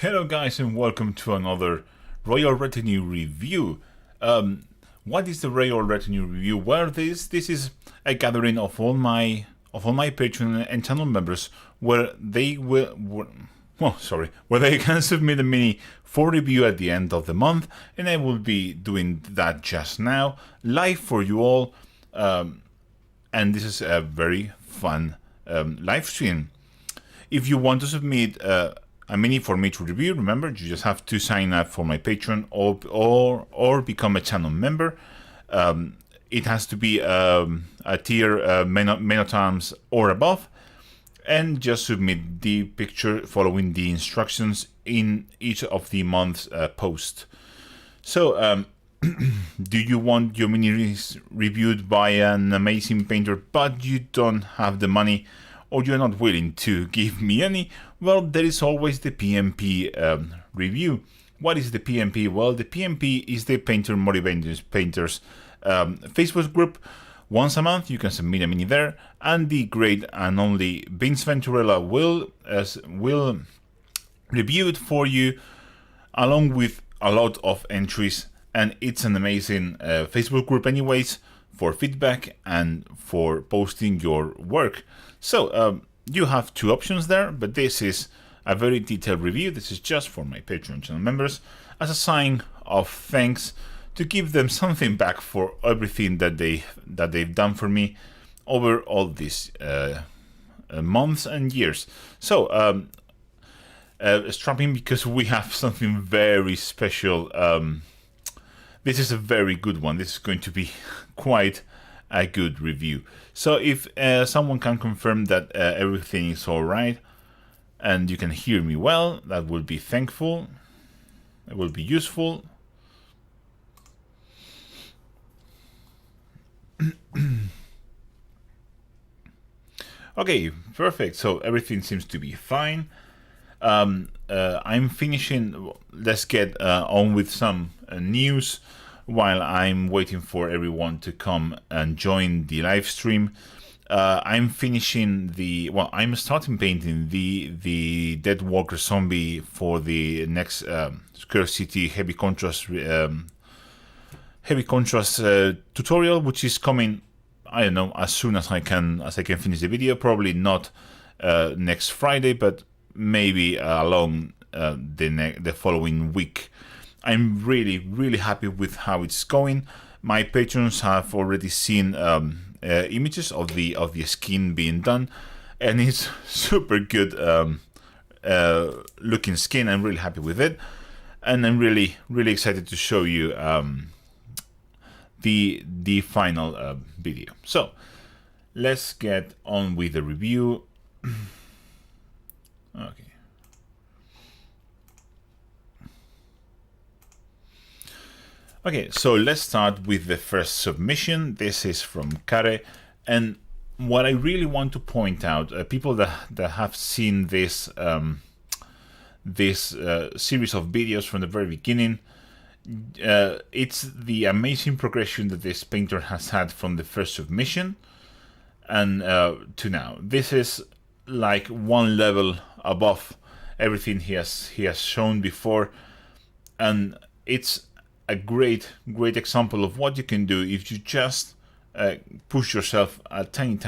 Hello guys and welcome to another Royal Retinue review. What is the Royal Retinue review? Well, this is a gathering of all my Patreon and channel members where they where they can submit a mini for review at the end of the month, and I will be doing that just now live for you all. And this is a very fun live stream. If you want to submit a mini for me to review, remember, you just have to sign up for my Patreon or become a channel member. It has to be a tier Menotimes or above, and just submit the picture following the instructions in each of the month's post. So, do you want your minis reviewed by an amazing painter, but you don't have the money, or you're not willing to give me any? Well, there is always the PMP review. What is the PMP? Well, the PMP is the Painter Motivators Painters Facebook group. Once a month, you can submit a mini there, and the great and only Vince Venturella will review it for you, along with a lot of entries. And it's an amazing Facebook group anyways, for feedback and for posting your work. So you have two options there, but this is a very detailed review. This is just for my Patreon channel members as a sign of thanks, to give them something back for everything that they've done for me over all these months and years. So strap in, because we have something very special. This is a very good one. This is going to be quite a good review. So if someone can confirm that everything is all right and you can hear me well, that will be thankful. It will be useful. Okay, perfect. So everything seems to be fine. I'm finishing. Let's get on with some news while I'm waiting for everyone to come and join the live stream. I'm finishing I'm starting painting the Dead Walker zombie for the next Square City heavy contrast tutorial, which is coming, I don't know, as soon as I can finish the video. Probably not next Friday, but maybe along the following week. I'm really happy with how it's going. My patrons have already seen images of the skin being done, and it's super good looking skin. I'm really happy with it, and I'm really excited to show you the final video. So let's get on with the review. Okay. Okay, so let's start with the first submission. This is from Karee, and what I really want to point out, people that have seen this series of videos from the very beginning, it's the amazing progression that this painter has had from the first submission and to now. This is like one level above everything he has shown before, and it's a great example of what you can do if you just push yourself a tiny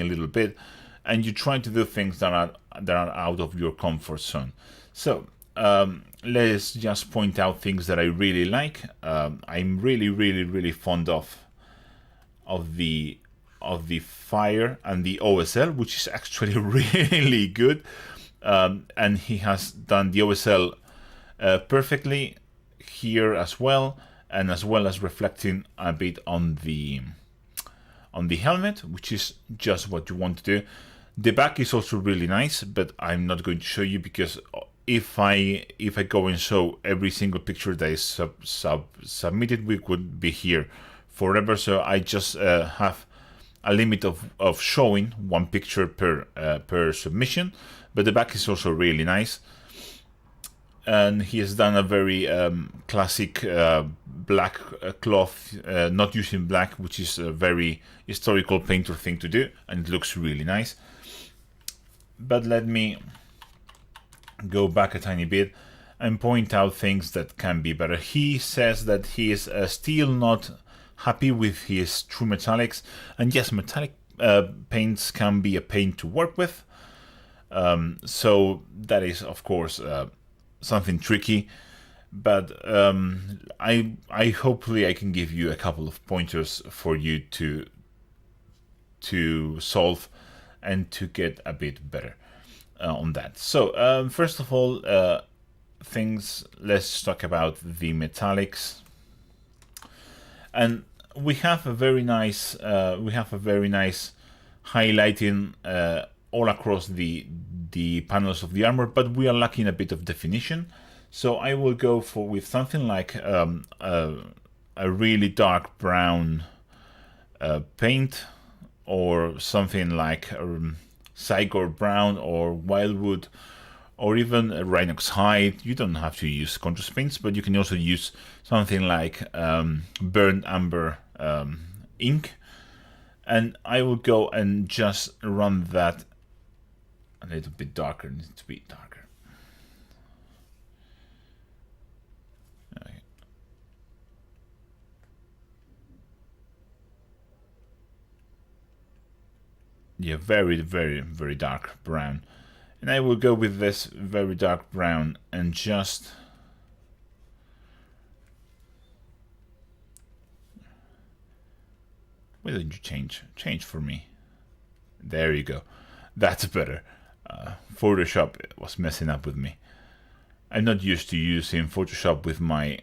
little bit, and you try to do things that are out of your comfort zone. So let's just point out things that I really like. I'm really fond of the fire and the OSL, which is actually really good. And he has done the OSL perfectly here as well, and as well as reflecting a bit on the helmet, which is just what you want to do. The back is also really nice, but I'm not going to show you, because if I go and show every single picture that is submitted, we could be here forever. So I just have a limit of showing one picture per submission, but the back is also really nice. And he has done a very classic black cloth, not using black, which is a very historical painter thing to do, and it looks really nice. But let me go back a tiny bit. and point out things that can be better. He says that he is still not happy with his true metallics, and yes, metallic paints can be a pain to work with. So that is, of course, something tricky. But I hopefully I can give you a couple of pointers for you to solve and to get a bit better on that. So first of all, let's talk about the metallics. And we have a very nice highlighting all across the panels of the armor, but we are lacking a bit of definition. So I will go with something like a really dark brown paint, or something like Cygor brown or Wildwood, or even Rhinox hide. You don't have to use contrast paints, but you can also use something like burnt amber ink. And I will go and just run that a little bit darker. It needs to be darker. Okay. Yeah, very, very, very dark brown. And I will go with this very dark brown and just why don't you change for me? There you go. That's better. Photoshop was messing up with me. I'm not used to using Photoshop with my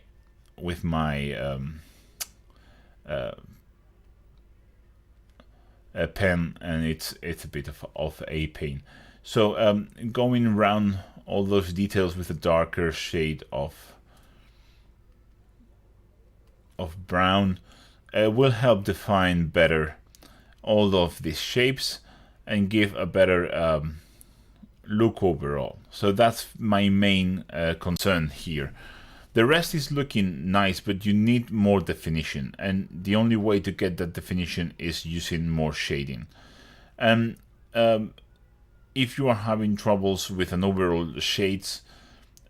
pen, and it's a bit of a pain. So going around all those details with a darker shade of brown will help define better all of these shapes and give a better look overall. So that's my main concern here. The rest is looking nice, but you need more definition, and the only way to get that definition is using more shading. And if you are having troubles with an overall shades,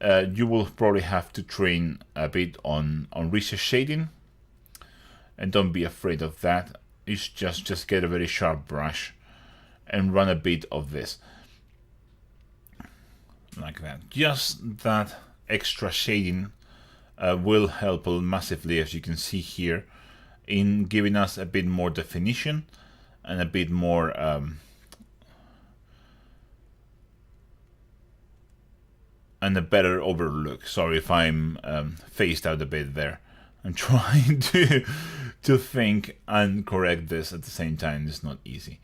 you will probably have to train a bit on recess shading, and don't be afraid of that. It's just get a very sharp brush and run a bit of this like that. Just that extra shading will help massively, as you can see here, in giving us a bit more definition and a bit more and a better overall look. Sorry if I'm phased out a bit there. I'm trying to think and correct this at the same time. It's not easy.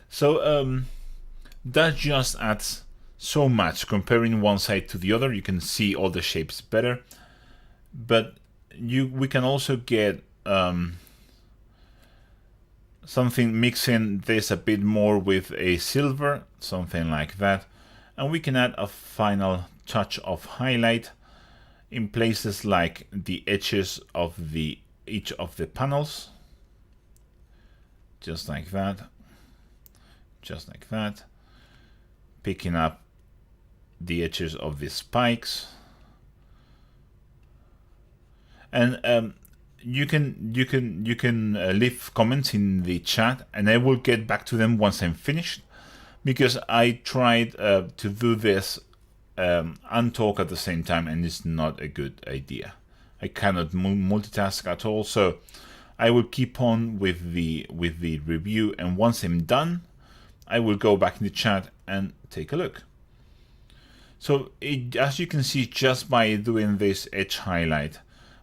So that just adds so much. Comparing one side to the other, you can see all the shapes better. But we can also get something, mixing this a bit more with a silver, something like that, and we can add a final touch of highlight in places like the edges of each of the panels, just like that, picking up the edges of the spikes. And you can leave comments in the chat, and I will get back to them once I'm finished, because I tried to do this and talk at the same time, and it's not a good idea. I cannot multitask at all, so I will keep on with the review, and once I'm done, I will go back in the chat and take a look. So as you can see, just by doing this edge highlight,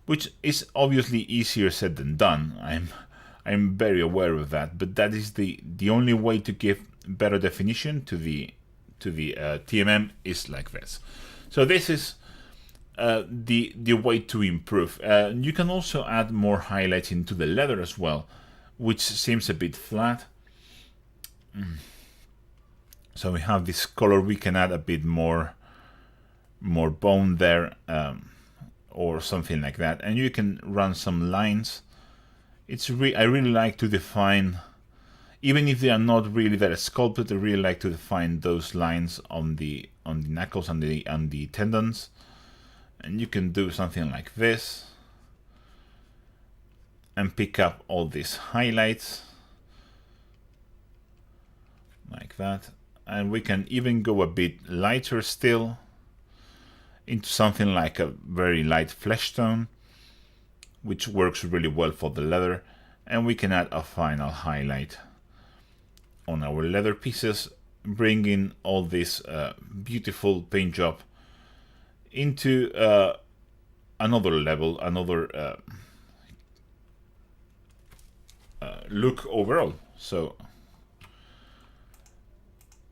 which is obviously easier said than done, I'm very aware of that, but that is the only way to give better definition to the TMM is like this. So this is the way to improve. You can also add more highlighting to the leather as well, which seems a bit flat. So we have this color. We can add a bit more bone there, or something like that, and you can run some lines. I really like to define, even if they are not really that sculpted, I really like to define those lines on the knuckles and the tendons. And you can do something like this and pick up all these highlights like that. And we can even go a bit lighter still into something like a very light flesh tone, which works really well for the leather. And we can add a final highlight on our leather pieces, bringing all this beautiful paint job into another level, another look overall. So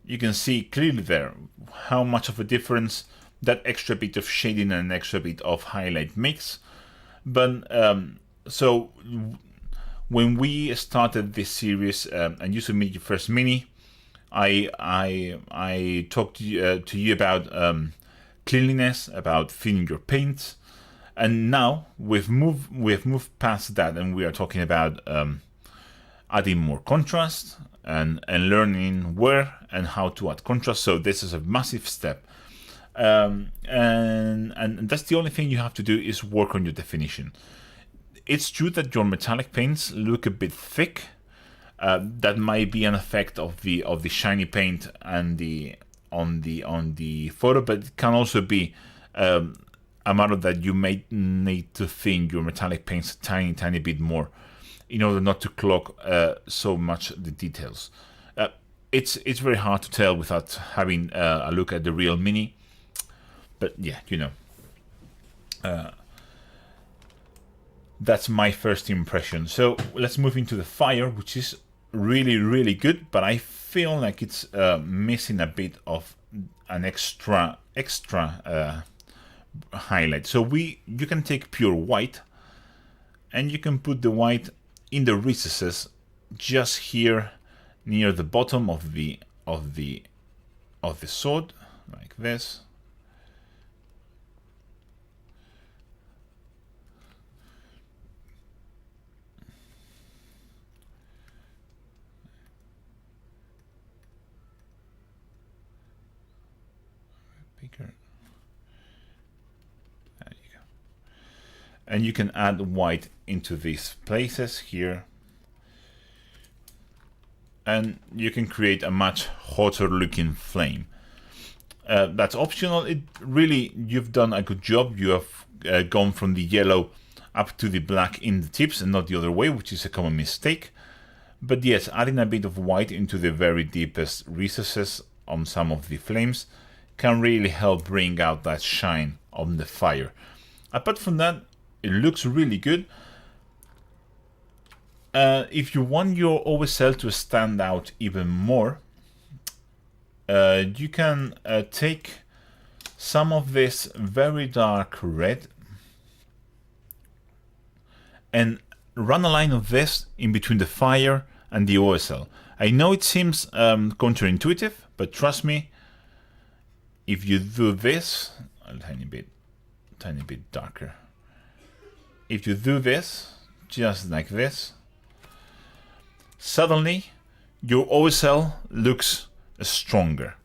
you can see clearly there how much of a difference that extra bit of shading and an extra bit of highlight makes. But so when we started this series and you submit your first mini, I talked to you about cleanliness, about thinning your paints, and now we've moved past that, and we are talking about adding more contrast and learning where and how to add contrast. So this is a massive step, and that's the only thing you have to do is work on your definition. It's true that your metallic paints look a bit thick. That might be an effect of the shiny paint and on the photo, but it can also be a matter that you may need to thin your metallic paints a tiny bit more in order not to clog so much the details. It's very hard to tell without having a look at the real mini, but yeah, you know. That's my first impression. So let's move into the fire, which is really good, but I feel like it's missing a bit of an extra highlight. So you can take pure white and you can put the white in the recesses just here near the bottom of the sword, like this. Bigger. There you go. And you can add white into these places here, and you can create a much hotter looking flame. That's optional. It really, you've done a good job. You have gone from the yellow up to the black in the tips and not the other way, which is a common mistake. But yes, adding a bit of white into the very deepest recesses on some of the flames can really help bring out that shine on the fire. Apart from that, it looks really good. If you want your OSL to stand out even more, you can take some of this very dark red and run a line of this in between the fire and the OSL. I know it seems counterintuitive, but trust me, if you do this a tiny bit darker, if you do this just like this, suddenly your OSL looks stronger,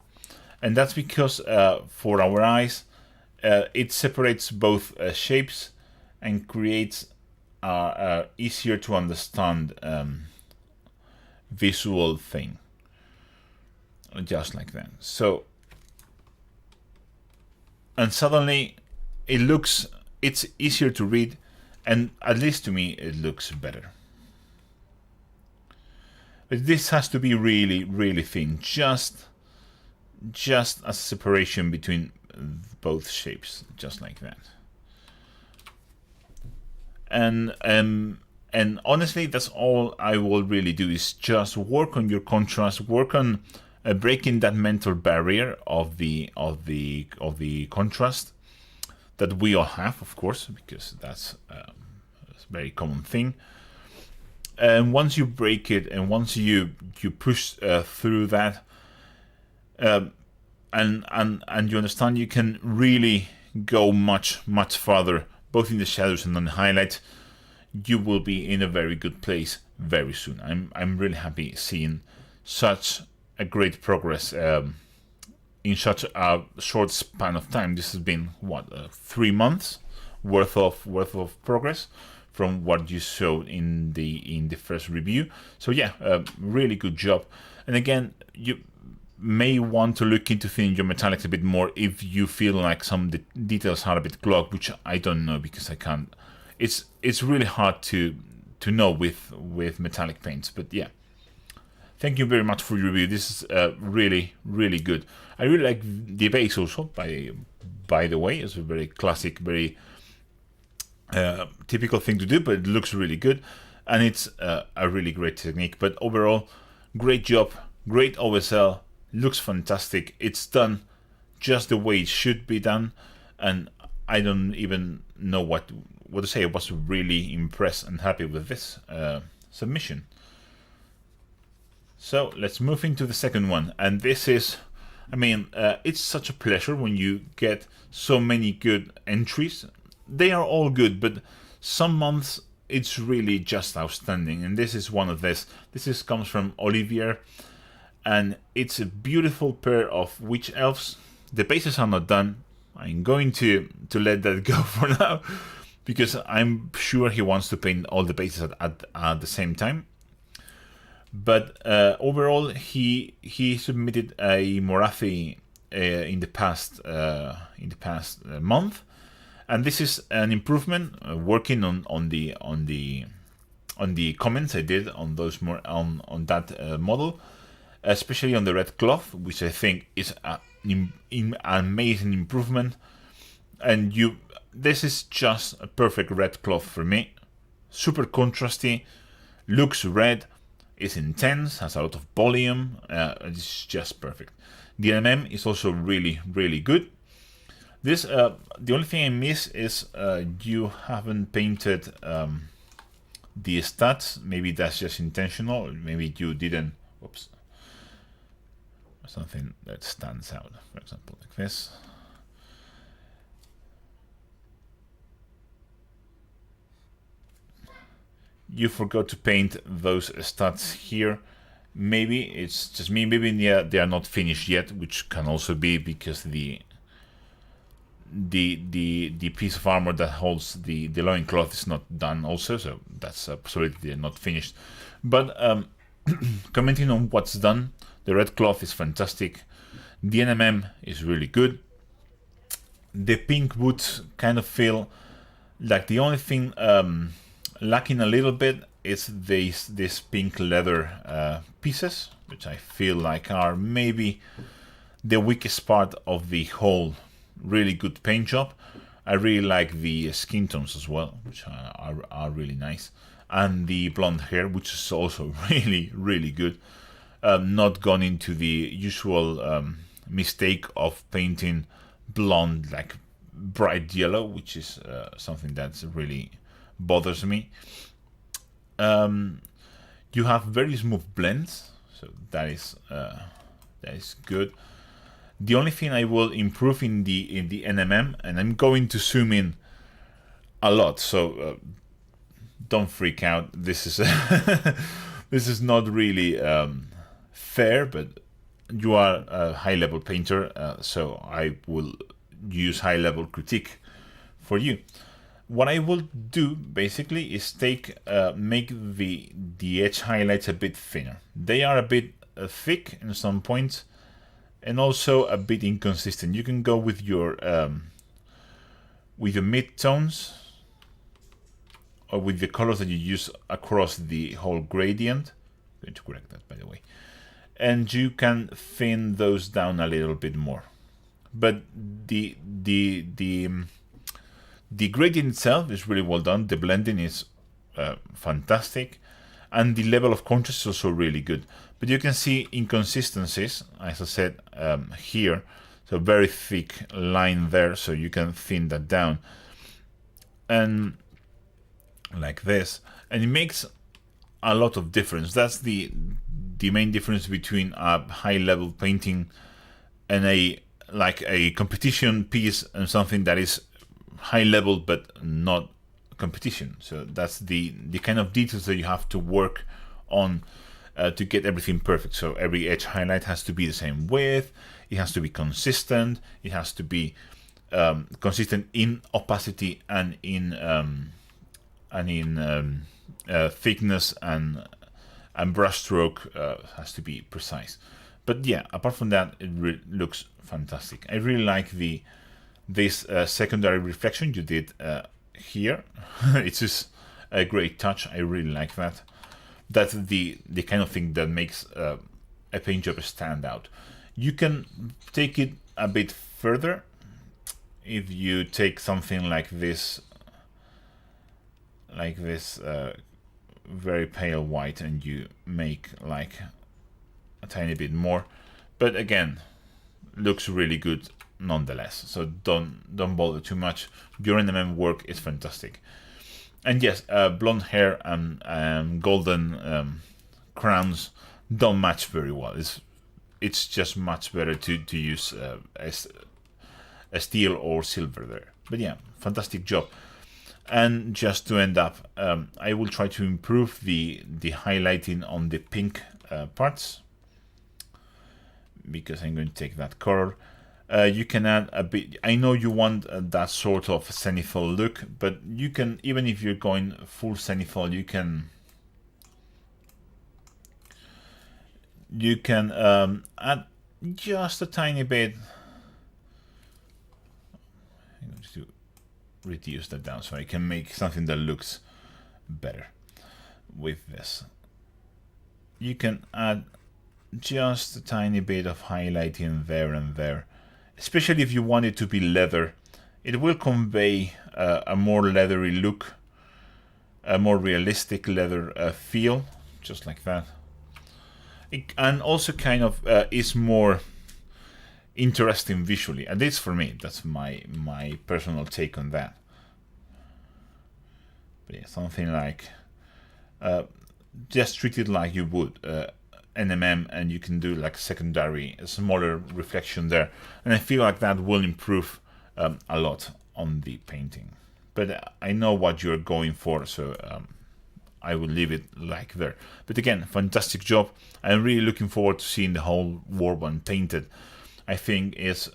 and that's because for our eyes it separates both shapes and creates easier to understand visual thing, just like that. So, and suddenly it's easier to read, and at least to me it looks better. But this has to be really thin, just a separation between both shapes, just like that. And honestly, that's all I will really do, is just work on your contrast, work on breaking that mental barrier of the contrast that we all have, of course, because that's a very common thing. And once you break it, and once you push through that, and you understand, you can really go much farther, both in the shadows and on the highlights. You will be in a very good place very soon. I'm really happy seeing such a great progress in such a short span of time. This has been what 3 months worth of progress from what you showed in the first review. So yeah, really good job. And again, you may want to look into thinning your metallics a bit more if you feel like some details are a bit clogged, which I don't know because I can't. It's really hard to know with metallic paints, but yeah. Thank you very much for your review. This is really good. I really like the base also. By the way, it's a very classic, very typical thing to do, but it looks really good, and it's a really great technique. But overall, great job, great OSL, looks fantastic. It's done just the way it should be done, and I don't even know what to say. I was really impressed and happy with this submission. So let's move into the second one, and this is, I mean, it's such a pleasure when you get so many good entries. They are all good, but some months it's really just outstanding, and this is one of this. This comes from Olivier, and it's a beautiful pair of witch elves. The bases are not done. I'm going to let that go for now, because I'm sure he wants to paint all the bases at the same time. But overall, he submitted a Morathi in the past month, and this is an improvement. Working on the comments I did on those on that model, especially on the red cloth, which I think is an amazing improvement. And this is just a perfect red cloth for me. Super contrasty, looks red. It's intense, has a lot of volume, it's just perfect. The NMM is also really good. This the only thing I miss is you haven't painted the stats. Maybe that's just intentional, maybe you didn't. Oops. Something that stands out, for example, like this. You forgot to paint those stats here. Maybe it's just me. Maybe they are not finished yet, which can also be because the piece of armor that holds the loincloth is not done also, so that's a possibility they're not finished. But commenting on what's done, the red cloth is fantastic. The NMM is really good. The pink boots kind of feel like the only thing lacking a little bit is this pink leather pieces, which I feel like are maybe the weakest part of the whole really good paint job. I really like the skin tones as well, which are really nice, and the blonde hair, which is also really good. Not gone into the usual mistake of painting blonde like bright yellow, which is something that's really bothers me. You have very smooth blends, so that is good. The only thing I will improve in the NMM, and I'm going to zoom in a lot, so don't freak out. This is this is not really fair, but you are a high-level painter, so I will use high-level critique for you. What I will do basically is make the edge highlights a bit thinner. They are a bit thick in some points, and also a bit inconsistent. You can go with your mid-tones, or with the colors that you use across the whole gradient. I'm going to correct that, by the way. And you can thin those down a little bit more. But the gradient itself is really well done. The blending is fantastic, and the level of contrast is also really good. But you can see inconsistencies, as I said here. So very thick line there, so you can thin that down, and like this, and it makes a lot of difference. That's the main difference between a high-level painting and a competition piece, and something that is high level but not competition. So that's the kind of details that you have to work on to get everything perfect. So every edge highlight has to be the same width, it has to be consistent, it has to be consistent in opacity and in thickness, and brushstroke has to be precise. But yeah, apart from that, it looks fantastic. I really like this secondary reflection you did here. It's just a great touch. I really like that. That's the kind of thing that makes a paint job stand out. You can take it a bit further if you take something like this very pale white, and you make like a tiny bit more. But again, looks really good nonetheless. So don't bother too much. Your NMM work is fantastic. And yes, blonde hair and golden crowns don't match very well. It's just much better to use a steel or silver there. But yeah, fantastic job. And just to end up, I will try to improve the highlighting on the pink parts, because I'm going to take that color. You can add a bit. I know you want that sort of zenithal look, but you can, even if you're going full zenithal, you can add just a tiny bit. I'm going to reduce that down so I can make something that looks better with this. You can add just a tiny bit of highlighting there and there, especially if you want it to be leather. It will convey a more leathery look, a more realistic leather feel, just like that. And also kind of is more interesting visually, at least for me. That's my personal take on that. But yeah, something like just treat it like you would NMM, and you can do like secondary, a smaller reflection there, and I feel like that will improve a lot on the painting. But I know what you're going for, so I will leave it like there. But again, fantastic job. I'm really looking forward to seeing the whole warband painted. I think it's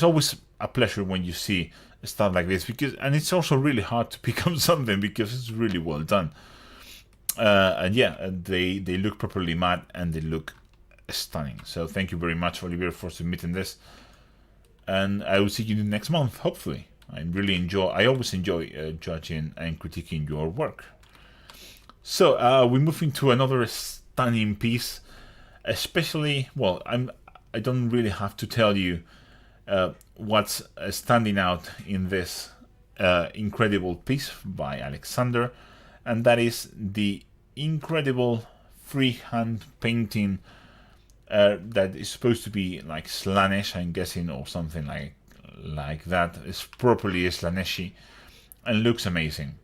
always a pleasure when you see stuff like this, and it's also really hard to pick up something because it's really well done. And yeah, they look properly matte and they look stunning. So thank you very much, Olivier, for submitting this, and I will see you next month, hopefully. I always enjoy judging and critiquing your work. So we move into another stunning piece, especially, well, I don't really have to tell you what's standing out in this incredible piece by Alexander, and that is the incredible freehand painting that is supposed to be like Slaanesh, I'm guessing, or something like that. It's properly Slaanesh-y and looks amazing.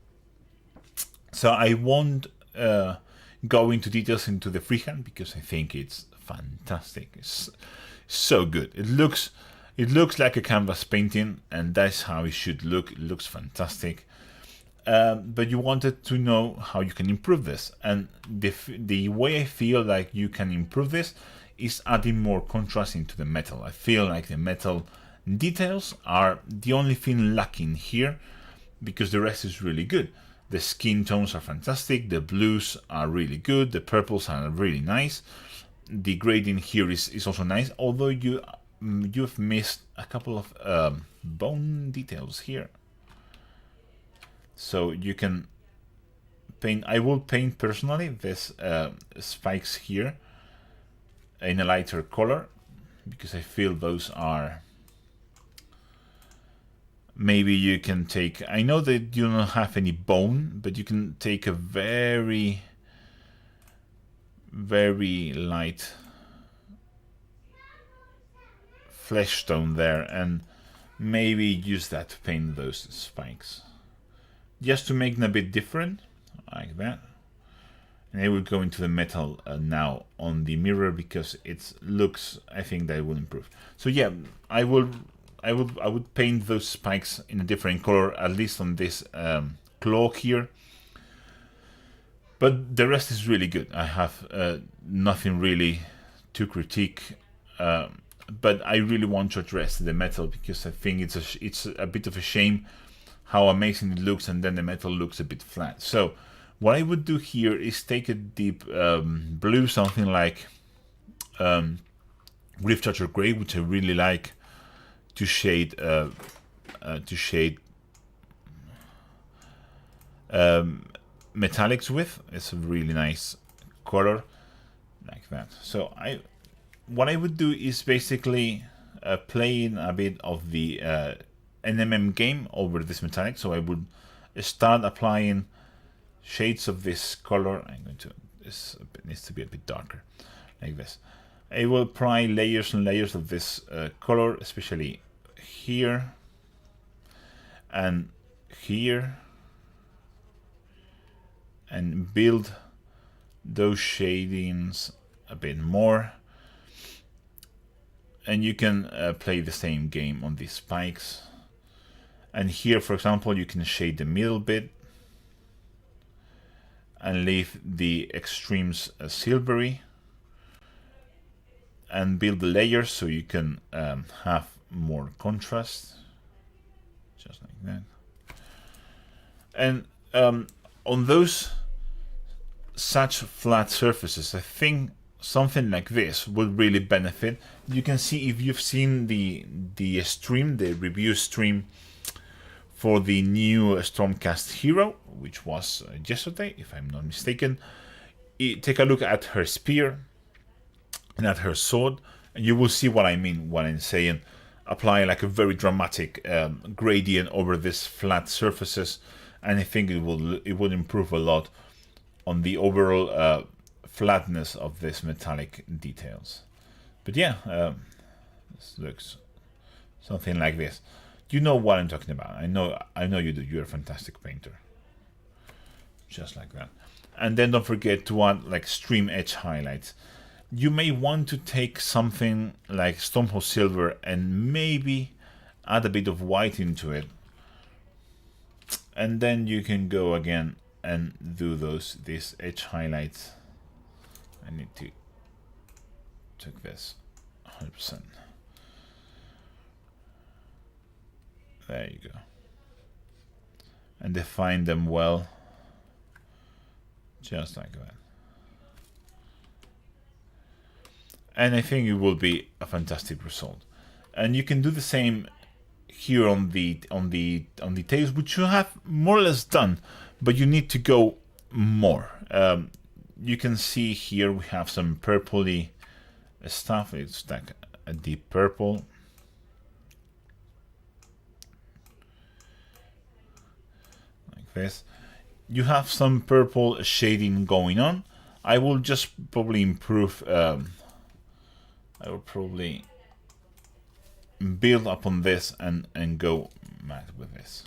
So I won't go into details into the freehand because I think it's fantastic. It's so good. It looks like a canvas painting, and that's how it should look. It looks fantastic. But you wanted to know how you can improve this, and the way I feel like you can improve this is adding more contrast into the metal. I feel like the metal details are the only thing lacking here, because the rest is really good. The skin tones are fantastic, the blues are really good, the purples are really nice, the grading here is also nice, although you've missed a couple of bone details here. So you can paint, I will paint personally this spikes here in a lighter color, because I feel those are, maybe you can take, I know that you don't have any bone, but you can take a very, very light flesh tone there and maybe use that to paint those spikes, just to make them a bit different, like that. And I will go into the metal now on the mirror, because it looks, I think that will improve. So yeah, I would paint those spikes in a different color, at least on this claw here. But the rest is really good. I have nothing really to critique, but I really want to address the metal because I think it's a bit of a shame how amazing it looks, and then the metal looks a bit flat. So what I would do here is take a deep blue, something like Reef Toucher Gray, which I really like to shade metallics with. It's a really nice color like that. So what I would do is basically play in a bit of the NMM game over this metallic. So I would start applying shades of this color. This needs to be a bit darker, like this. I will apply layers and layers of this color, especially here and here, and build those shadings a bit more. And you can play the same game on these spikes. And here, for example, you can shade the middle bit and leave the extremes silvery, and build the layers so you can have more contrast, just like that. And on those such flat surfaces, I think something like this would really benefit. You can see, if you've seen the stream, the review stream for the new Stormcast Hero, which was yesterday, if I'm not mistaken, take a look at her spear and at her sword, and you will see what I mean when I'm saying apply like a very dramatic gradient over these flat surfaces, and I think it will improve a lot on the overall flatness of this metallic details. But yeah, this looks something like this. You know what I'm talking about. I know you do. You're a fantastic painter. Just like that. And then don't forget to add like stream edge highlights. You may want to take something like Stormhost Silver and maybe add a bit of white into it. And then you can go again and do these edge highlights. I need to take this 100%. There you go. And define them well. Just like that. And I think it will be a fantastic result. And you can do the same here on the tails, which you have more or less done, but you need to go more. You can see here we have some purpley stuff. It's like a deep purple. Like this. You have some purple shading going on. I will just probably improve. I will probably build upon this and go mad with this.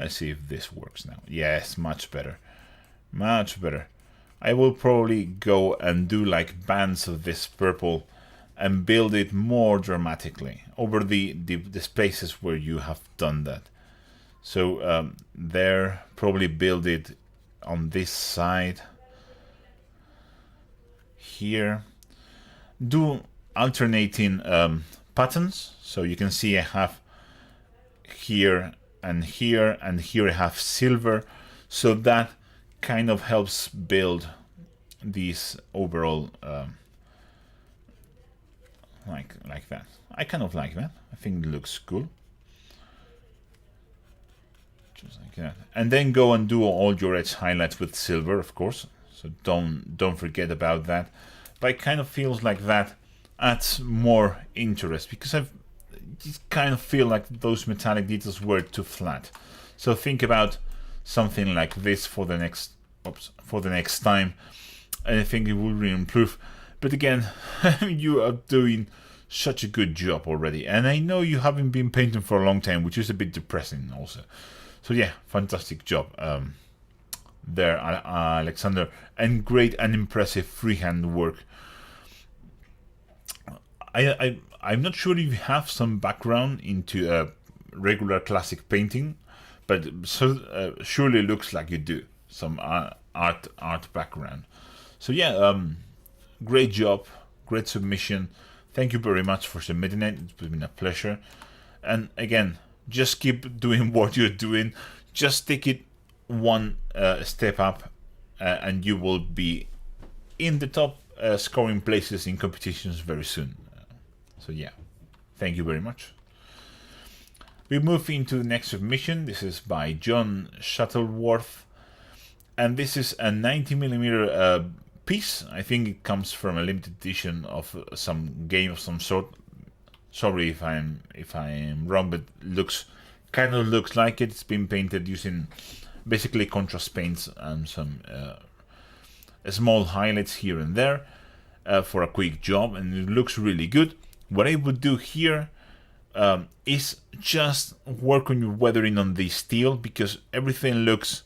Let's see if this works now. Yes, much better. Much better. I will probably go and do like bands of this purple and build it more dramatically over the spaces where you have done that. So there, probably build it on this side. Here. Do alternating patterns. So you can see I have here and here, and here I have silver. So that kind of helps build these overall like that. I kind of like that. I think it looks cool. Just like that. And then go and do all your edge highlights with silver, of course. So don't forget about that. But it kind of feels like that adds more interest, because I just kind of feel like those metallic details were too flat. So think about something like this for the next time, and I think it will really improve. But again, you are doing such a good job already, and I know you haven't been painting for a long time, which is a bit depressing also. So yeah, fantastic job there, Alexander, and great and impressive freehand work. I'm not sure if you have some background into regular classic painting, but surely looks like you do some art background. So yeah, great job, great submission. Thank you very much for submitting it. It's been a pleasure. And again, just keep doing what you're doing. Just take it one step up, and you will be in the top scoring places in competitions very soon. So yeah, thank you very much. We move into the next submission. This is by John Shuttleworth, and this is a 90mm piece. I think it comes from a limited edition of some game of some sort. Sorry if I'm wrong, but kind of looks like it. It's been painted using basically contrast paints and some small highlights here and there for a quick job, and it looks really good. What I would do here is just work on your weathering on the steel, because everything looks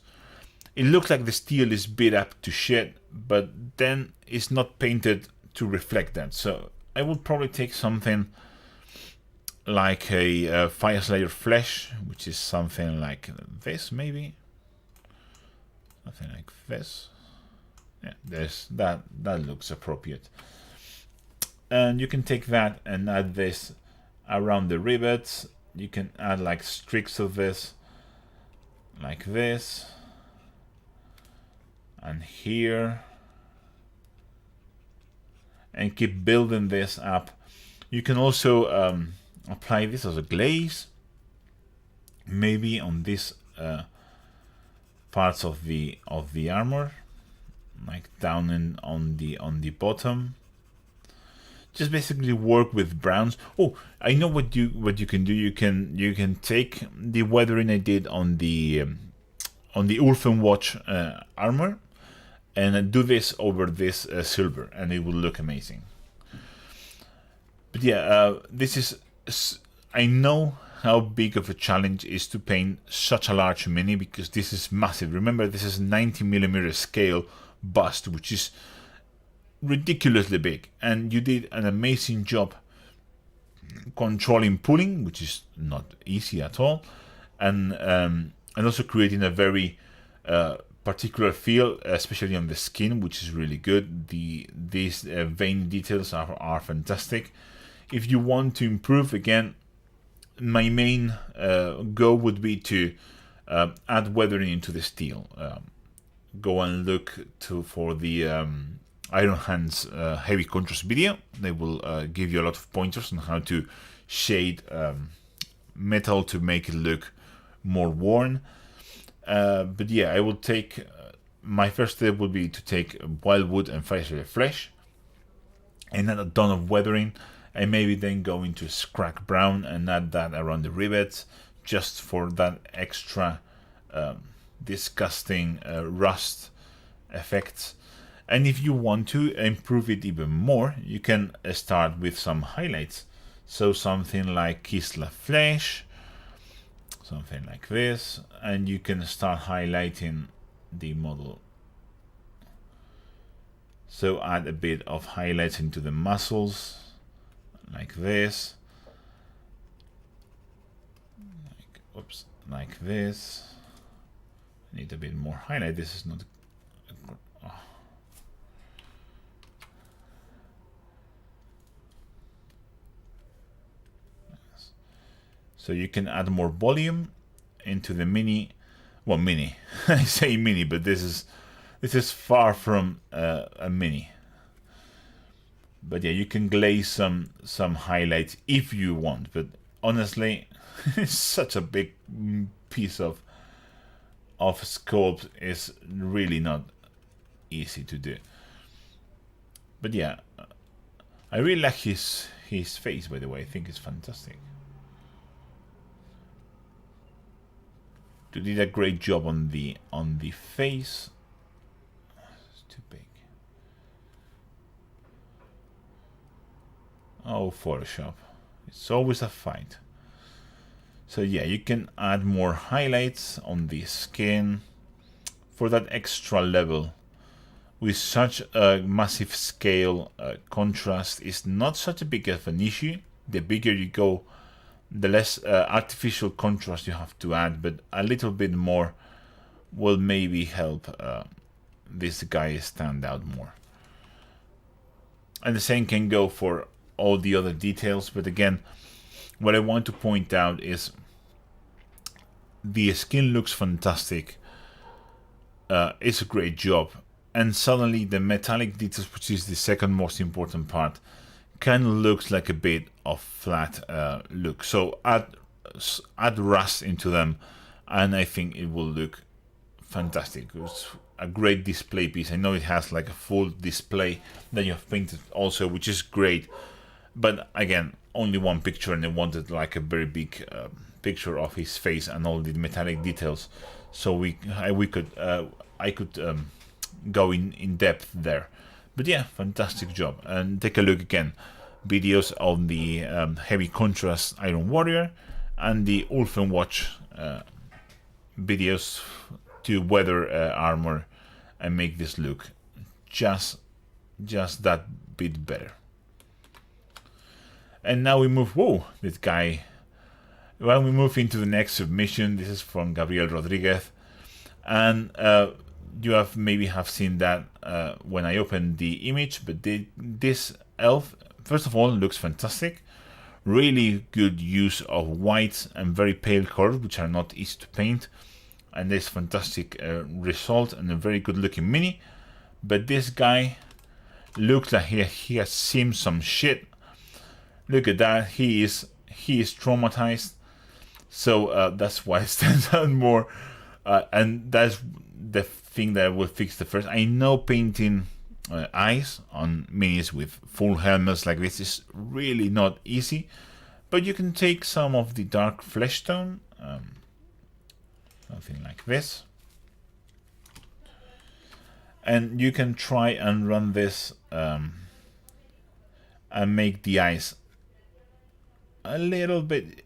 like the steel is beat up to shit, but then it's not painted to reflect that. So I would probably take something like a Fire Slayer Flesh, which is something like this, maybe something like this. Yeah, there's that looks appropriate. And you can take that and add this around the rivets. You can add like streaks of this, like this, and here, and keep building this up. You can also apply this as a glaze, maybe on these parts of the armor, like down on the bottom. Just basically work with browns. Oh, I know what you can do. You can take the weathering I did on the Ulfen Watch armor, and do this over this silver, and it will look amazing. But yeah, this is. I know how big of a challenge it is to paint such a large mini, because this is massive. Remember, this is 90mm scale bust, which is ridiculously big, and you did an amazing job controlling pulling, which is not easy at all, and also creating a very particular feel, especially on the skin, which is really good. These vein details are fantastic. If you want to improve, again, my main goal would be to add weathering into the steel. Go and look for the Iron Hands heavy contrast video. They will give you a lot of pointers on how to shade metal to make it look more worn. But yeah, I will take my first step would be to take Wildwood and Fire Slayer Flesh and add a ton of weathering, and maybe then go into Scrag Brown and add that around the rivets, just for that extra disgusting rust effects. And if you want to improve it even more, you can start with some highlights. So something like Kisla Flesh, something like this, and you can start highlighting the model. So add a bit of highlights into the muscles, like this, like this. I need a bit more highlight. This is not. Oh. So you can add more volume into the mini. Well, mini. I say mini, but this is far from a mini. But yeah, you can glaze some highlights if you want. But honestly, it's such a big piece of sculpt. Is really not easy to do. But yeah, I really like his face. By the way, I think it's fantastic. You did a great job on the face. It's too big. Oh, Photoshop. It's always a fight. So yeah, you can add more highlights on the skin for that extra level with such a massive scale, contrast is not such a big of an issue. The bigger you go, the less artificial contrast you have to add, but a little bit more will maybe help this guy stand out more. And the same can go for all the other details, but again, what I want to point out is the skin looks fantastic. It's a great job, and suddenly the metallic details, which is the second most important part, kind of looks like a bit of flat look. So add rust into them, and I think it will look fantastic. It's a great display piece. I know it has like a full display that you have painted also, which is great, but again, only one picture, and I wanted like a very big picture of his face and all the metallic details, so I could go in depth there. But yeah, fantastic job. And take a look again, videos of the heavy contrast Iron Warrior and the Ulfen Watch videos to weather armor and make this look just that bit better. And now we move, whoa, this guy. Well, we move into the next submission. This is from Gabriel Rodriguez, and you have maybe seen that when I opened the image, but this elf, first of all, looks fantastic. Really good use of whites and very pale colors, which are not easy to paint, and this fantastic result and a very good looking mini. But this guy looks like he has seen some shit. Look at that, he is traumatized. So that's why it stands out more, and that's the thing that I will fix the first. I know painting eyes on minis with full helmets like this is really not easy, but you can take some of the dark flesh tone, something like this, and you can try and run this and make the eyes a little bit.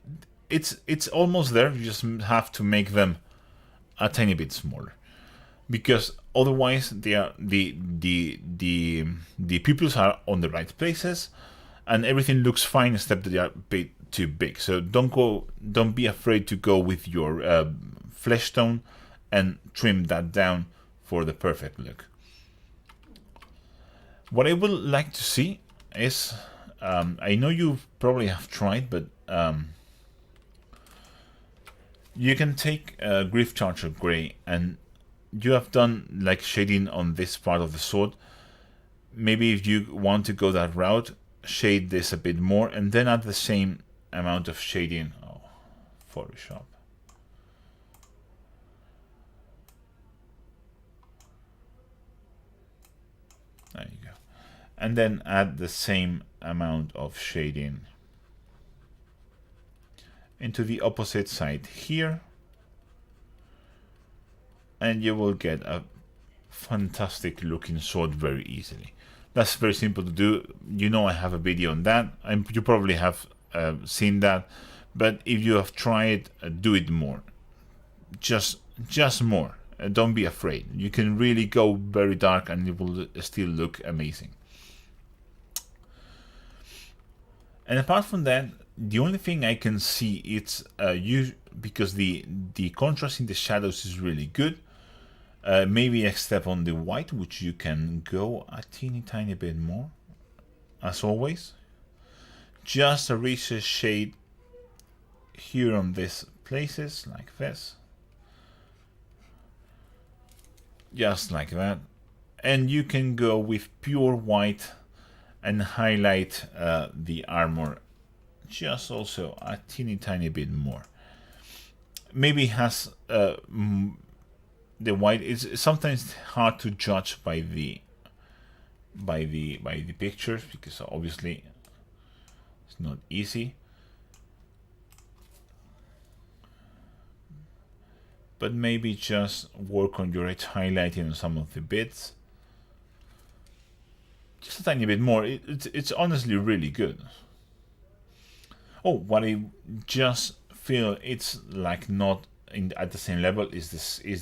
It's almost there. You just have to make them a tiny bit smaller, because otherwise they are the pupils are on the right places, and everything looks fine except that they are a bit too big. So don't be afraid to go with your flesh tone and trim that down for the perfect look. What I would like to see is, I know you probably have tried, but you can take Griff Charger Grey, and you have done like shading on this part of the sword. Maybe if you want to go that route, shade this a bit more, and then add the same amount of shading. Oh, Photoshop. There you go. And then add the same amount of shading into the opposite side here, and you will get a fantastic looking sword very easily. That's very simple to do. You know, I have a video on that, and you probably have seen that, but if you have tried, do it more. Just more. Don't be afraid. You can really go very dark and it will still look amazing. And apart from that, the only thing I can see it's because the contrast in the shadows is really good. Maybe a step on the white, which you can go a teeny tiny bit more, as always. Just a recess shade here on these places, like this. Just like that. And you can go with pure white and highlight the armor just also a teeny tiny bit more. Maybe it has the white. It's sometimes hard to judge by the pictures, because obviously it's not easy. But maybe just work on your edge highlighting on some of the bits. Just a tiny bit more. It's honestly really good. Oh, what I just feel it's like not at the same level is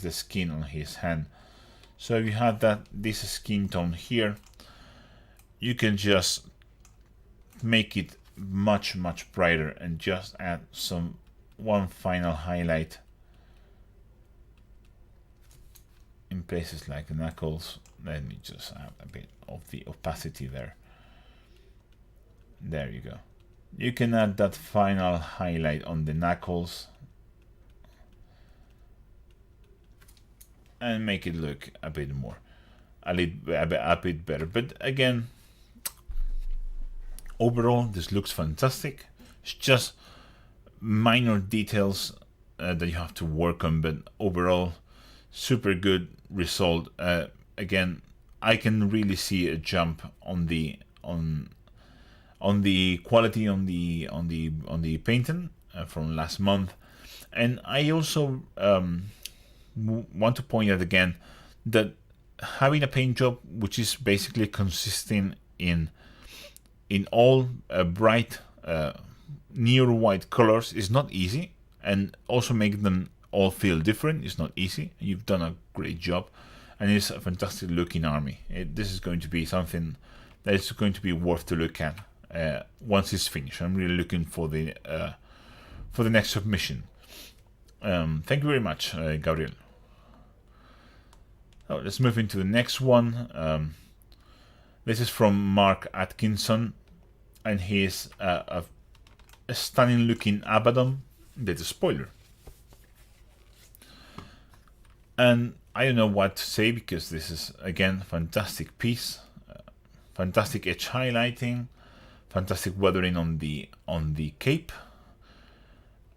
the skin on his hand. So if you have this skin tone here, you can just make it much brighter and just add one final highlight in places like the knuckles. Let me just add a bit of the opacity there. There you go. You can add that final highlight on the knuckles and make it look a bit better. But again, overall, this looks fantastic. It's just minor details that you have to work on, but overall, super good result. Again, I can really see a jump on the quality on the painting from last month, and I also want to point out again that having a paint job which is basically consisting in all bright near white colors is not easy, and also make them all feel different is not easy. You've done a great job, and it's a fantastic looking army. This is going to be something that is going to be worth to look at once it's finished. I'm really looking for the next submission. Thank you very much, Gabriel. Let's move into the next one. This is from Mark Atkinson, and he's a stunning looking Abaddon. That's a spoiler. And I don't know what to say, because this is again fantastic piece, fantastic edge highlighting, fantastic weathering on the cape,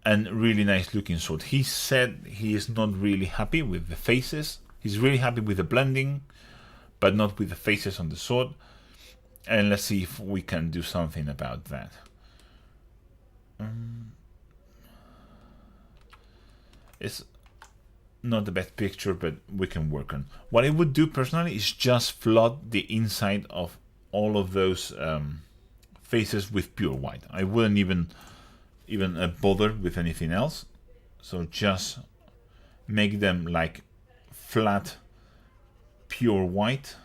and really nice looking sword. He said he is not really happy with the faces. He's really happy with the blending, but not with the faces on the sword. And let's see if we can do something about that. It's not the best picture, but we can work on. What I would do personally is just flood the inside of all of those faces with pure white. I wouldn't even bother with anything else. So just make them like flat, pure white.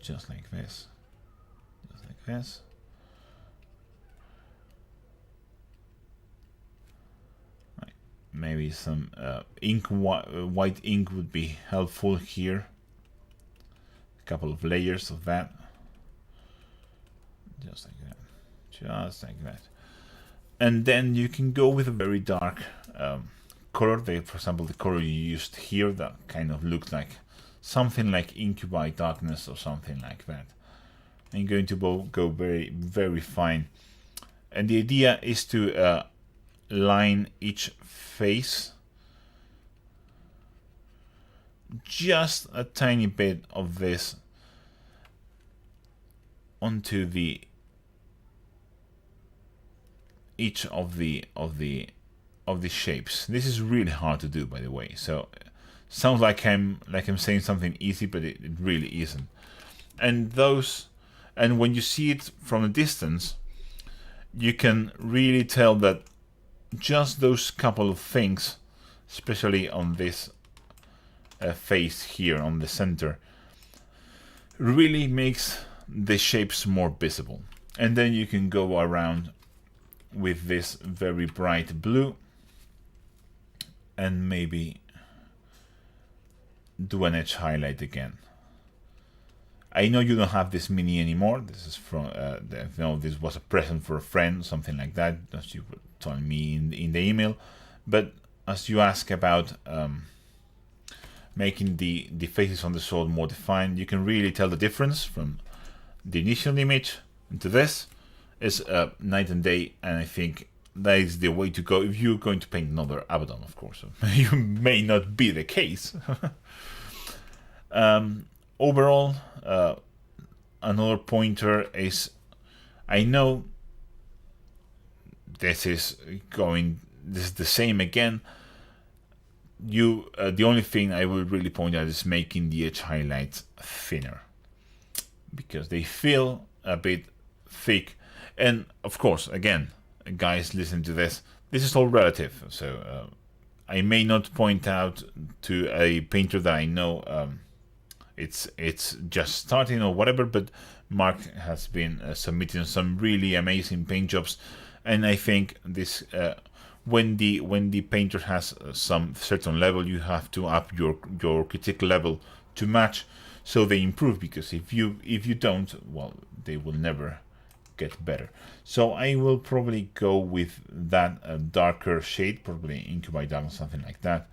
Just like this. Just like this. Right. Maybe some white ink would be helpful here. A couple of layers of that. Just like that. Just like that. And then you can go with a very dark color. For example, the color you used here, that kind of looks like something like Incubi Darkness or something like that. I'm going to go very fine. And the idea is to line each face just a tiny bit of this onto each of the shapes. This is really hard to do, by the way. So sounds like I'm saying something easy, but it really isn't. And when you see it from a distance, you can really tell that just those couple of things, especially on this face here on the center, really makes the shapes more visible. And then you can go around with this very bright blue and maybe do an edge highlight again. I know you don't have this mini anymore. This is from this was a present for a friend, something like that, as you were telling me in the email. But as you ask about making the faces on the sword more defined, you can really tell the difference from the initial image into this. Is night and day, and I think that is the way to go if you're going to paint another Abaddon, of course. You may not be the case. Overall, another pointer is, I know this is the same again. The only thing I will really point out is making the edge highlights thinner, because they feel a bit thick. And of course, again, guys, listen to this. This is all relative. So I may not point out to a painter that I know it's just starting or whatever, but Mark has been submitting some really amazing paint jobs, and I think this when the painter has some certain level, you have to up your critique level to match, so they improve. Because if you don't, well, they will never get better. So I will probably go with that darker shade, probably ink by dark or something like that.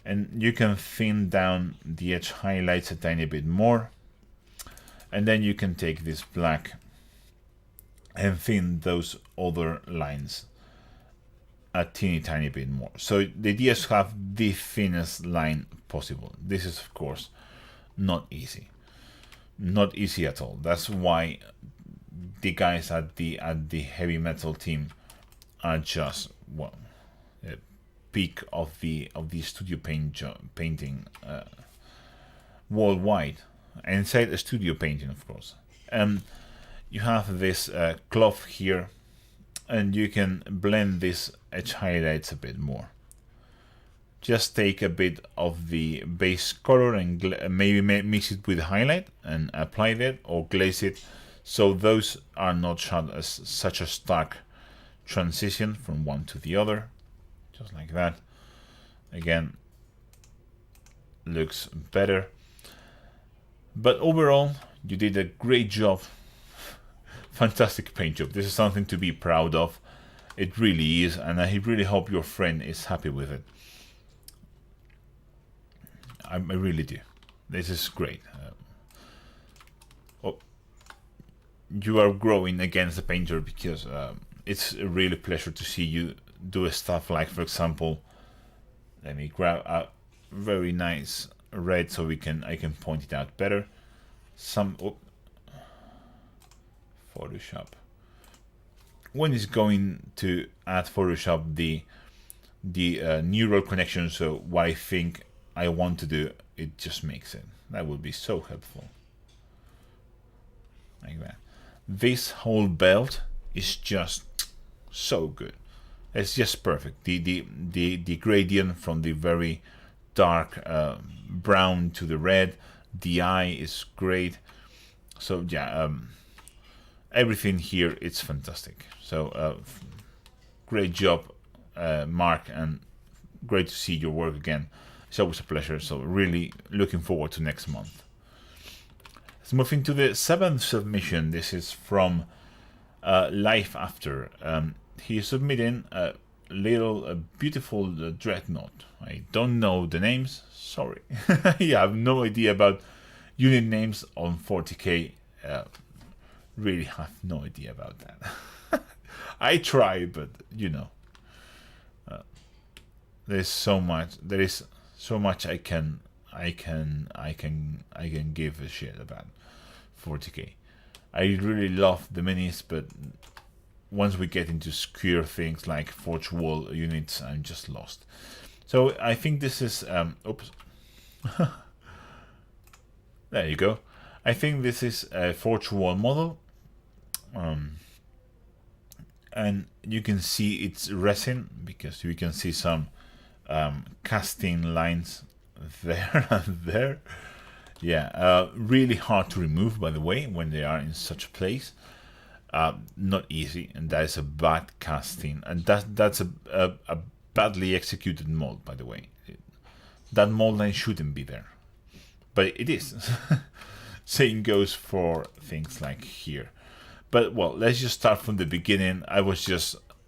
And you can thin down the edge highlights a tiny bit more, and then you can take this black and thin those other lines a teeny tiny bit more. So the idea is to have the thinnest line possible. This is of course not easy at all. That's why the guys at the heavy metal team are just, well, peak of the studio painting worldwide, and inside a studio painting, of course. You have this cloth here, and you can blend this edge highlights a bit more. Just take a bit of the base color and maybe mix it with highlight and apply that, or glaze it, so those are not shot as such a stark transition from one to the other. Just like that. Again, looks better. But overall, you did a great job. Fantastic paint job. This is something to be proud of. It really is, and I really hope your friend is happy with it. I really do. This is great. You are growing against the painter, because it's a really pleasure to see you do stuff like, for example, let me grab a very nice red so I can point it out better. Photoshop. When it's going to add Photoshop the neural connection, so what I think I want to do, it just makes it. That would be so helpful. Like that. This whole belt is just so good. It's just perfect. The gradient from the very dark brown to the red. The eye is great. So yeah, everything here, it's fantastic. So great job, Mark, and great to see your work again. It's always a pleasure. So really looking forward to next month. Let's move into the 7th submission. This is from Life After. He is submitting a beautiful dreadnought. I don't know the names, sorry. Yeah, I have no idea about unit names on 40k. Really have no idea about that. I try, but you know, there is so much I can give a shit about 40k. I really love the minis, but once we get into skewer things like forge wall units, I'm just lost. So I think this is oops. There you go. I think this is a forge wall model, and you can see it's resin, because you can see some casting lines there and there. Yeah, really hard to remove, by the way, when they are in such a place. Not easy, and that is a bad casting, and that's a badly executed mold, by the way. That mold line shouldn't be there, but it is. Same goes for things like here. But well, let's just start from the beginning. It's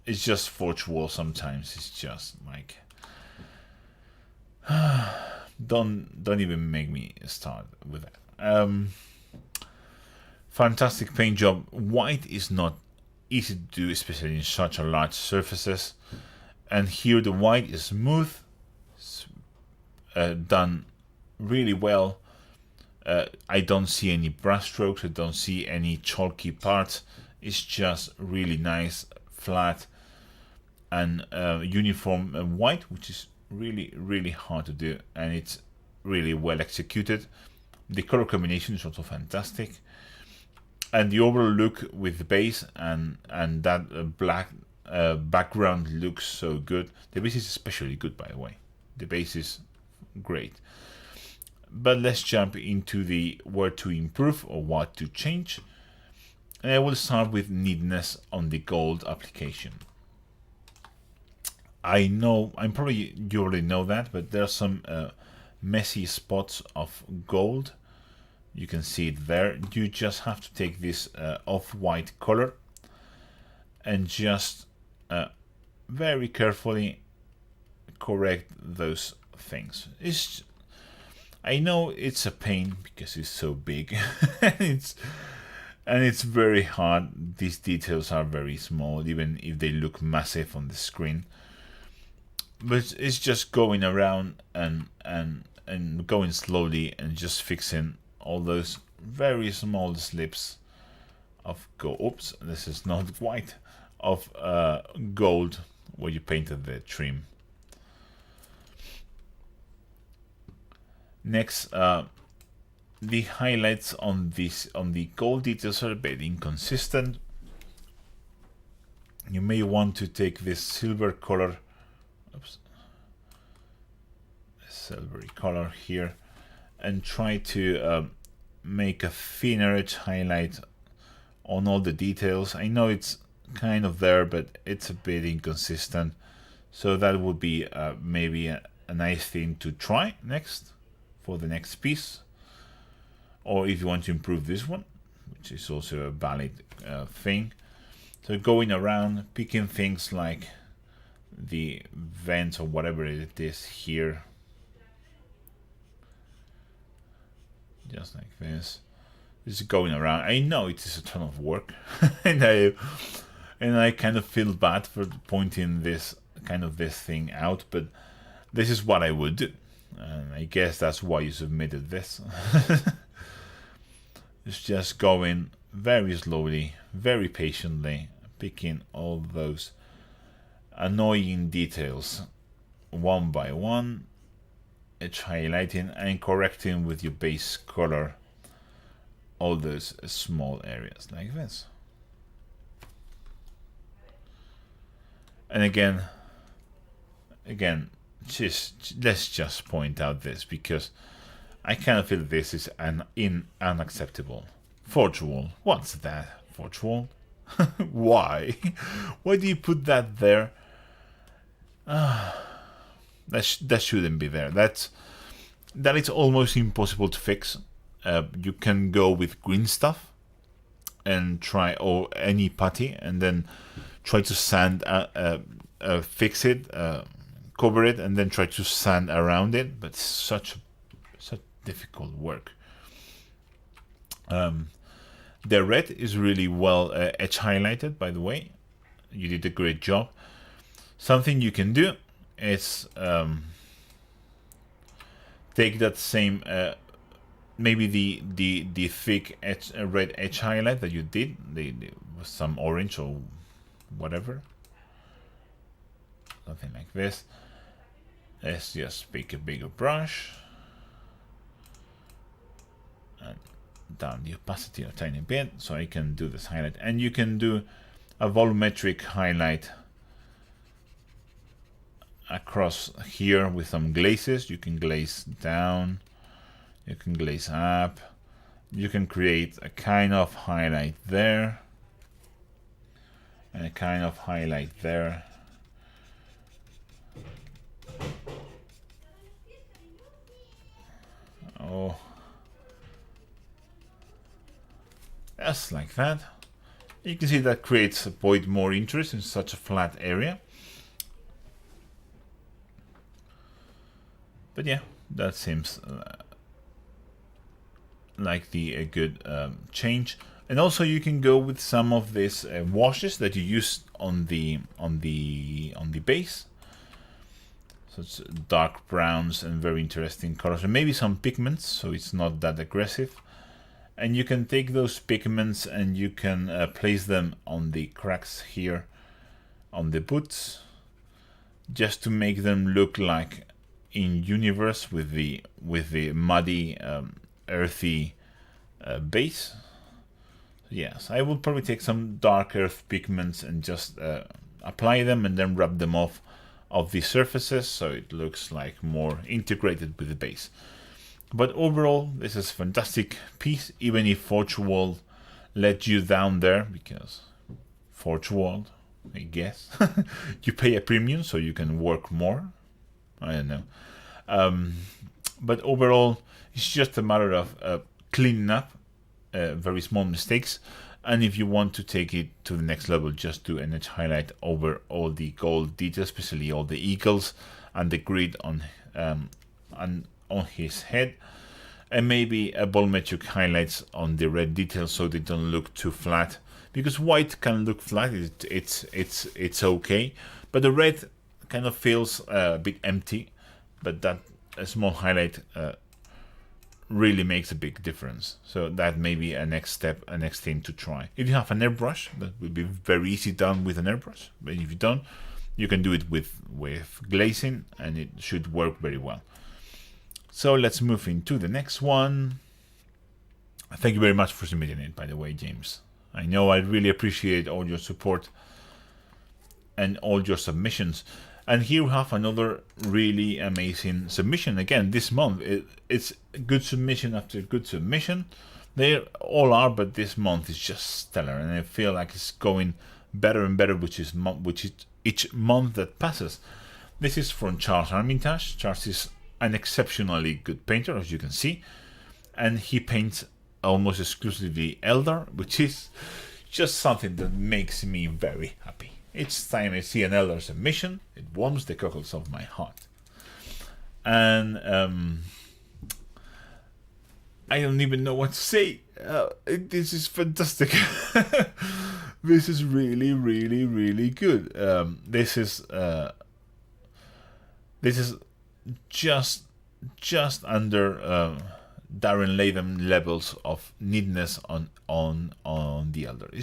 just forge wall sometimes. It's just like don't even make me start with that. Fantastic paint job. White is not easy to do, especially in such a large surfaces. And here the white is smooth, done really well. I don't see any brush strokes. I don't see any chalky parts. It's just really nice, flat, and uniform white, which is really hard to do, and it's really well executed. The color combination is also fantastic. And the overall look with the base and that black background looks so good. The base is especially good, by the way. The base is great. But let's jump into the where to improve or what to change. And I will start with neatness on the gold application. I know, you already know that, but there are some messy spots of gold. You can see it there. You just have to take this off-white color and just very carefully correct those things. I know it's a pain because it's so big and it's very hard. These details are very small, even if they look massive on the screen. But it's just going around and going slowly and just fixing all those very small slips of gold. Oops, this is not white, of gold where you painted the trim. Next, the highlights on the gold details are a bit inconsistent. You may want to take this silver color, silvery color here, and try to make a thinner edge highlight on all the details. I know it's kind of there, but it's a bit inconsistent. So that would be maybe a nice thing to try next for the next piece. Or if you want to improve this one, which is also a valid thing. So going around, picking things like the vents or whatever it is here. Just like this. Just going around. I know it is a ton of work. and I kind of feel bad for pointing this thing out, but this is what I would do. And I guess that's why you submitted this. It's just going very slowly, very patiently, picking all those annoying details one by one, edge highlighting and correcting with your base color all those small areas like this. And again, let's just point out this because I kind of feel this is unacceptable. Forge wall. What's that? Forge wall? Why? Why do you put that there? That shouldn't be there. That is almost impossible to fix. You can go with green stuff and try, or any putty, and then try to sand, fix it, cover it, and then try to sand around it. But such difficult work. The red is really well edge highlighted, by the way. You did a great job. Something you can do is take that same maybe the thick red edge highlight that you did, with some orange or whatever, something like this. Let's just pick a bigger brush and down the opacity a tiny bit so I can do this highlight. And you can do a volumetric highlight across here with some glazes. You can glaze down, you can glaze up, you can create a kind of highlight there and a kind of highlight there. Oh, just like that. You can see that creates a point more interest in such a flat area. But yeah, that seems like a good change. And also you can go with some of these washes that you used on the base. So it's dark browns and very interesting colors, and maybe some pigments, so it's not that aggressive. And you can take those pigments and you can place them on the cracks here on the boots, just to make them look like in universe with the muddy, earthy base. Yes, I will probably take some dark earth pigments and just apply them and then rub them off of the surfaces so it looks like more integrated with the base. But overall, this is a fantastic piece, even if Forge World let you down there, because Forge World, I guess, you pay a premium so you can work more. I don't know. But overall, it's just a matter of cleaning up very small mistakes. And if you want to take it to the next level, just do an edge highlight over all the gold details, especially all the eagles and the grid on his head, and maybe a volumetric highlights on the red details so they don't look too flat. Because white can look flat, it's okay, but the red kind of feels a bit empty. But that a small highlight really makes a big difference. So that may be a next step, a next thing to try. If you have an airbrush, that would be very easy done with an airbrush. But if you don't, you can do it with glazing, and it should work very well. So let's move into the next one. Thank you very much for submitting it, by the way, James. I know I really appreciate all your support and all your submissions. And here we have another really amazing submission. Again, this month, it's good submission after good submission. They all are, but this month is just stellar. And I feel like it's going better and better, which is each month that passes. This is from Charles Armitage. Charles is an exceptionally good painter, as you can see. And he paints almost exclusively Eldar, which is just something that makes me very happy. Each time I see an Eldar submission, it warms the cockles of my heart. And I don't even know what to say. This is fantastic. This is really, really, really good. This is just under Darren Latham levels of neatness on the Eldar.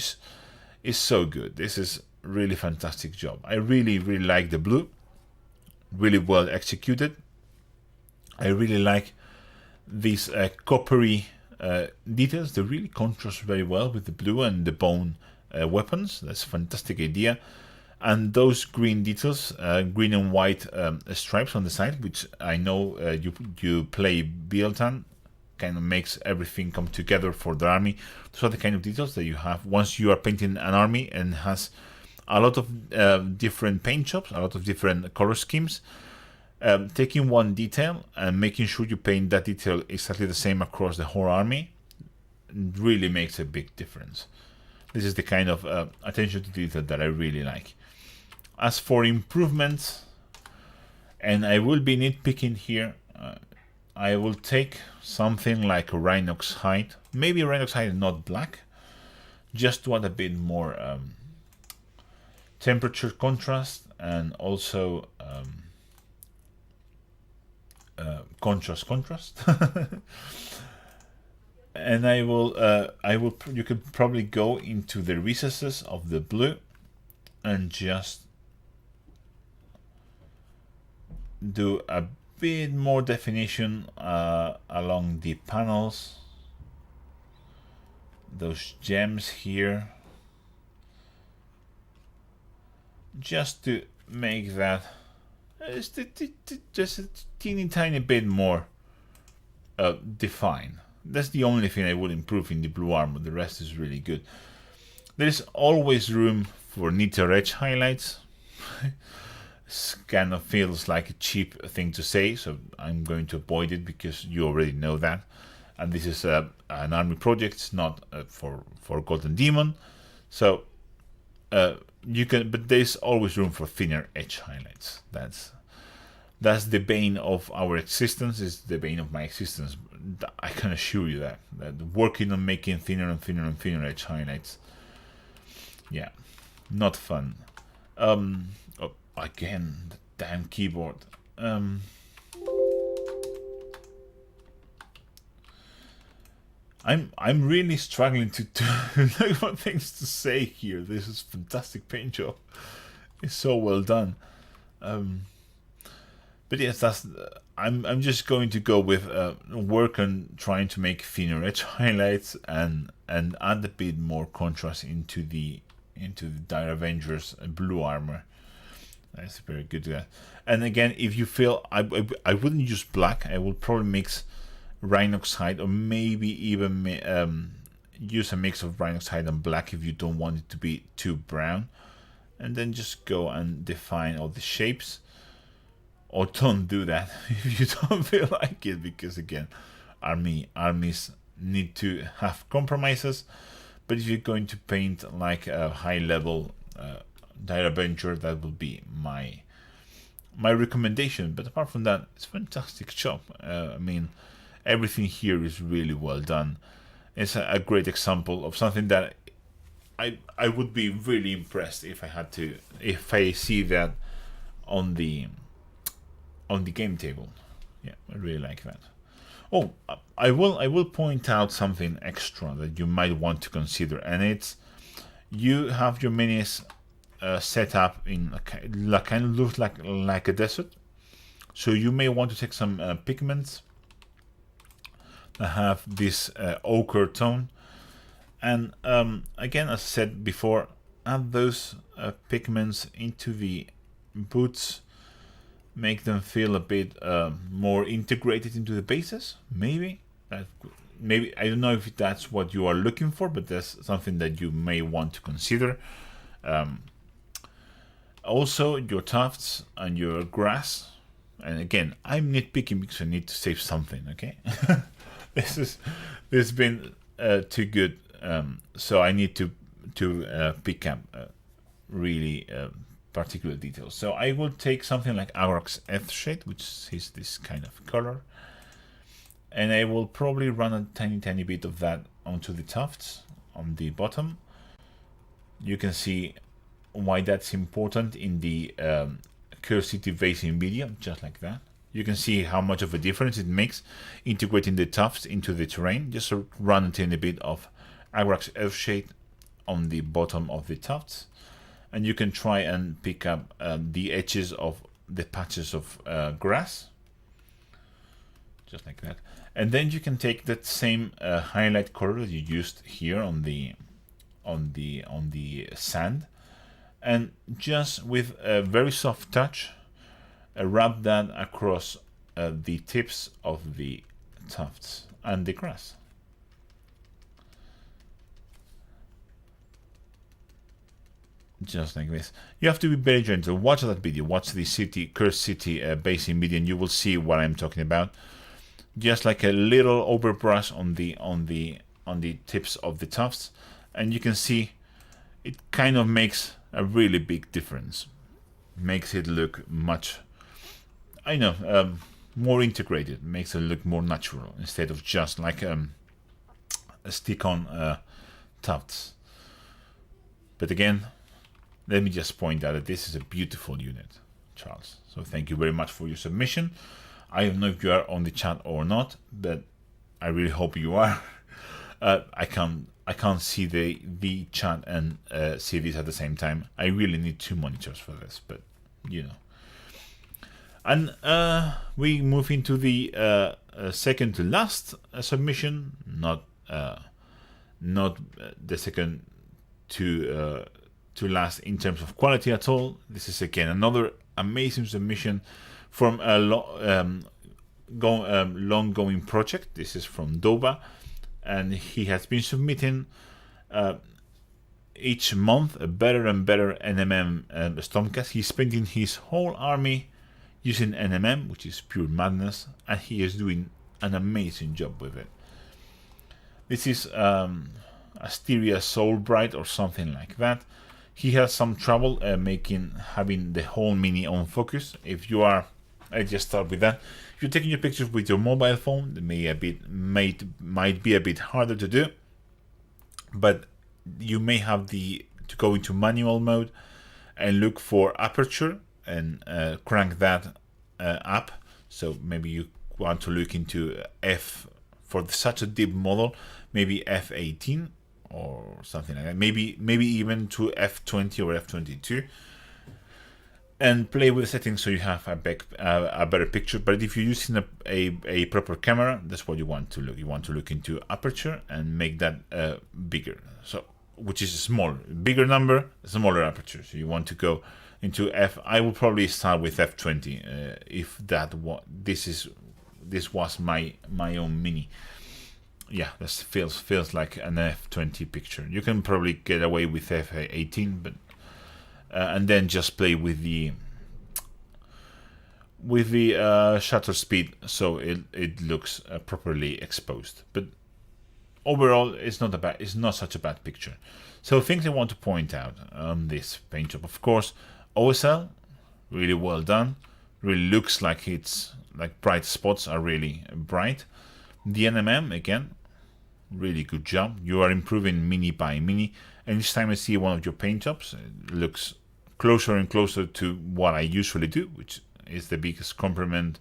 It's so good. This is really fantastic job. I really, really like the blue. Really well executed. I really like these coppery details. They really contrast very well with the blue and the bone weapons. That's a fantastic idea. And those green details, green and white stripes on the side, which I know you play Bieltan, kind of makes everything come together for the army. Those are the kind of details that you have once you are painting an army and has a lot of different paint jobs, a lot of different color schemes. Taking one detail and making sure you paint that detail exactly the same across the whole army really makes a big difference. This is the kind of attention to detail that I really like. As for improvements, and I will be nitpicking here, I will take something like a Rhinox hide, maybe Rhinox hide not black, just to add a bit more temperature contrast and also contrast. And you could probably go into the recesses of the blue and just do a bit more definition along the panels, those gems here, just to make that just a teeny tiny bit more defined. That's the only thing I would improve in the blue armor. The rest is really good. There's always room for neater edge highlights. This kind of feels like a cheap thing to say, so I'm going to avoid it because you already know that. And this is an army project, it's not for Golden Demon. So you can, but there's always room for thinner edge highlights. That's the bane of our existence. Is the bane of my existence. I can assure you that working on making thinner and thinner and thinner edge highlights, yeah, not fun. Again, the damn keyboard. I'm really struggling to look what things to say here. This is fantastic paint job. It's so well done. But yes, I'm just going to go with work on trying to make thinner edge highlights and add a bit more contrast into the into the Dire Avengers blue armor. That's very good. And again, if you feel, I wouldn't use black. I would probably mix Rhinox hide, or maybe even use a mix of Rhinox hide and black if you don't want it to be too brown. And then just go and define all the shapes. Or don't do that if you don't feel like it, because again, armies need to have compromises. But if you're going to paint like a high level Dire Avenger, that will be my recommendation. But apart from that, it's a fantastic job. I mean, everything here is really well done. It's a great example of something that I would be really impressed if I see that on the game table. Yeah, I really like that. Oh, I will point out something extra that you might want to consider, and it's you have your minis set up in kind of looks like a desert. So you may want to take some pigments that have this ochre tone, and again, as I said before, add those pigments into the boots. Make them feel a bit more integrated into the bases. Maybe I don't know if that's what you are looking for, but that's something that you may want to consider. Also, your tufts and your grass. And again, I'm nitpicking because I need to save something. Okay, this has been too good, so I need to pick up really. Particular details. So I will take something like Agrax Earthshade, which is this kind of color, and I will probably run a tiny bit of that onto the tufts on the bottom. You can see why that's important in the Karee City basing video, just like that. You can see how much of a difference it makes integrating the tufts into the terrain. Just run a tiny bit of Agrax Earthshade on the bottom of the tufts. And you can try and pick up the edges of the patches of grass, just like that. And then you can take that same highlight color that you used here on the sand, and just with a very soft touch, wrap that across the tips of the tufts and the grass. Just like this. You have to be very gentle. Watch that video. Watch the Karee City basing video, and you will see what I'm talking about. Just like a little overbrush on the tips of the tufts, and you can see it kind of makes a really big difference. Makes it look much, more integrated. Makes it look more natural instead of just like a stick-on tufts. But again, let me just point out that this is a beautiful unit, Charles. So thank you very much for your submission. I don't know if you are on the chat or not, but I really hope you are. I can't see the chat and see this at the same time. I really need 2 monitors for this, but you know. And we move into the second to last submission, not the second to last in terms of quality at all. This is again another amazing submission from a long-going project. This is from Doba, and he has been submitting each month a better and better NMM Stormcast. He's painting his whole army using NMM, which is pure madness, and he is doing an amazing job with it. This is Asteria Soulbright or something like that. He has some trouble having the whole mini on focus. If you are, I just start with that. If you're taking your pictures with your mobile phone, it might be a bit harder to do, but you may have to go into manual mode and look for aperture and crank that up. So maybe you want to look into F for such a deep model, maybe F18 or something like that. Maybe even to F20 or F22, and play with the settings so you have a better picture. But if you're using a proper camera, that's what you want to look. You want to look into aperture and make that bigger. So which is small. Bigger number, smaller aperture. So you want to go into f. I will probably start with f20 if that this was my own mini. Yeah, this feels like an f20 picture. You can probably get away with f18, but and then just play with the shutter speed so it looks properly exposed. But overall, it's not such a bad picture. So things I want to point out on this paint job, of course, OSL, really well done. Really looks like it's like bright spots are really bright. The NMM again, really good job. You are improving mini by mini. And each time I see one of your paint jobs, it looks closer and closer to what I usually do, which is the biggest compliment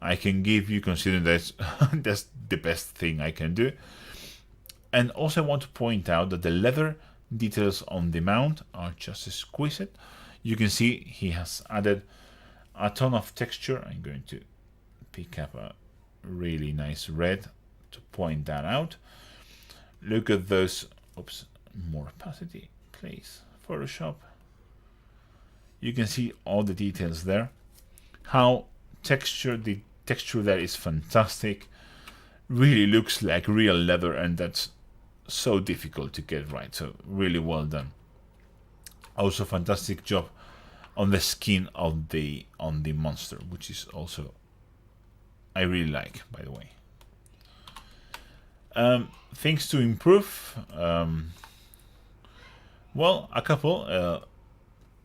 I can give you, considering that's that's the best thing I can do. And also I want to point out that the leather details on the mount are just exquisite. You can see he has added a ton of texture. I'm going to pick up a really nice red to point that out. Look at those. Oops, more opacity, please. Photoshop. You can see all the details there. How the texture there is fantastic. Really looks like real leather, and that's so difficult to get right. So really well done. Also fantastic job on the skin of the monster, which is also I really like, by the way. Things to improve. Well, a couple.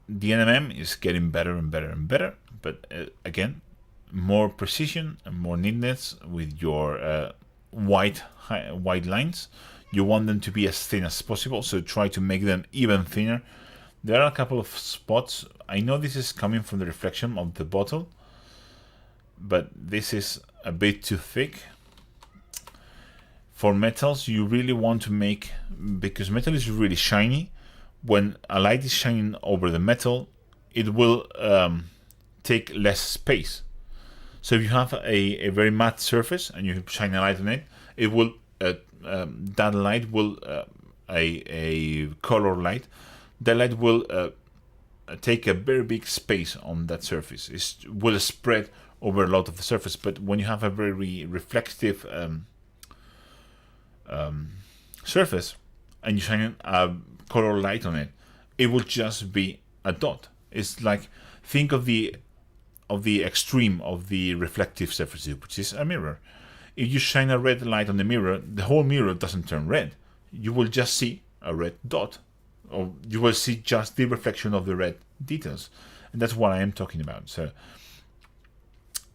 The NMM is getting better and better and better, but again, more precision and more neatness with your white lines. You want them to be as thin as possible, so try to make them even thinner. There are a couple of spots. I know this is coming from the reflection of the bottle, but this is a bit too thick. For metals, you really want to make, because metal is really shiny, when a light is shining over the metal, it will take less space. So if you have a very matte surface and you shine a light on it, it will that light will a color light. That light will take a very big space on that surface. It will spread over a lot of the surface. But when you have a very reflective surface and you shine a color light on it, it will just be a dot. It's like, think of the extreme of the reflective surface, which is a mirror. If you shine a red light on the mirror, the whole mirror doesn't turn red. You will just see a red dot, or you will see just the reflection of the red details. And that's what I am talking about. So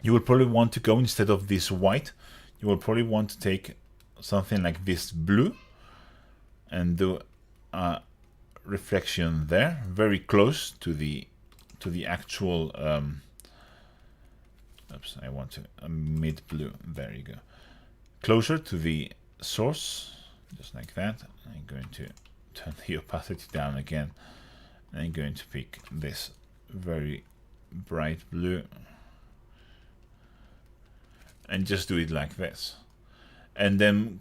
you will probably want to go, instead of this white, you will probably want to take something like this blue and do a reflection there, very close to the actual oops, I want to a mid blue. There you go. Closer to the source, just like that. I'm going to turn the opacity down again. I'm going to pick this very bright blue and just do it like this. And then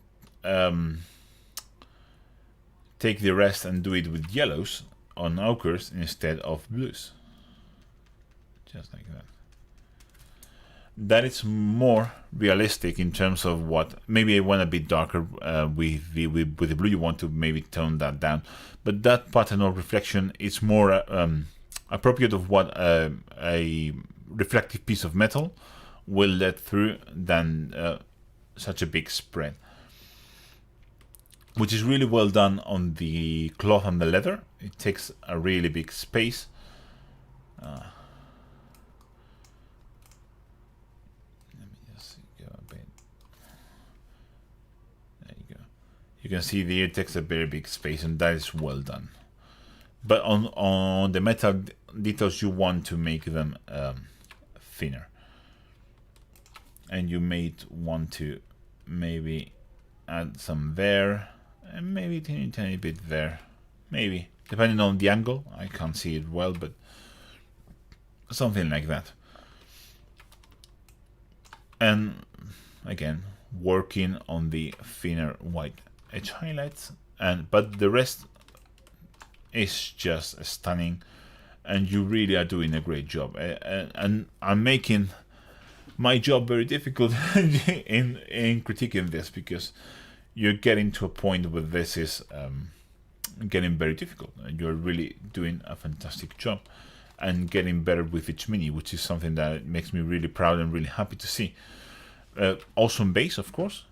take the rest and do it with yellows on ochres instead of blues. Just like that. That is more realistic in terms of what, maybe I want a bit darker with the blue, you want to maybe tone that down, but that pattern of reflection is more appropriate of what a reflective piece of metal will let through than such a big spread, which is really well done on the cloth and the leather. It takes a really big space. You can see the ear takes a very big space, and that is well done. But on the metal details, you want to make them thinner, and you may want to maybe add some there, and maybe a tiny bit there, maybe depending on the angle. I can't see it well, but something like that. And again, working on the thinner white edge highlights, but the rest is just stunning, and you really are doing a great job. And I'm making my job very difficult in critiquing this, because you're getting to a point where this is getting very difficult, and you're really doing a fantastic job and getting better with each mini, which is something that makes me really proud and really happy to see. Awesome base, of course,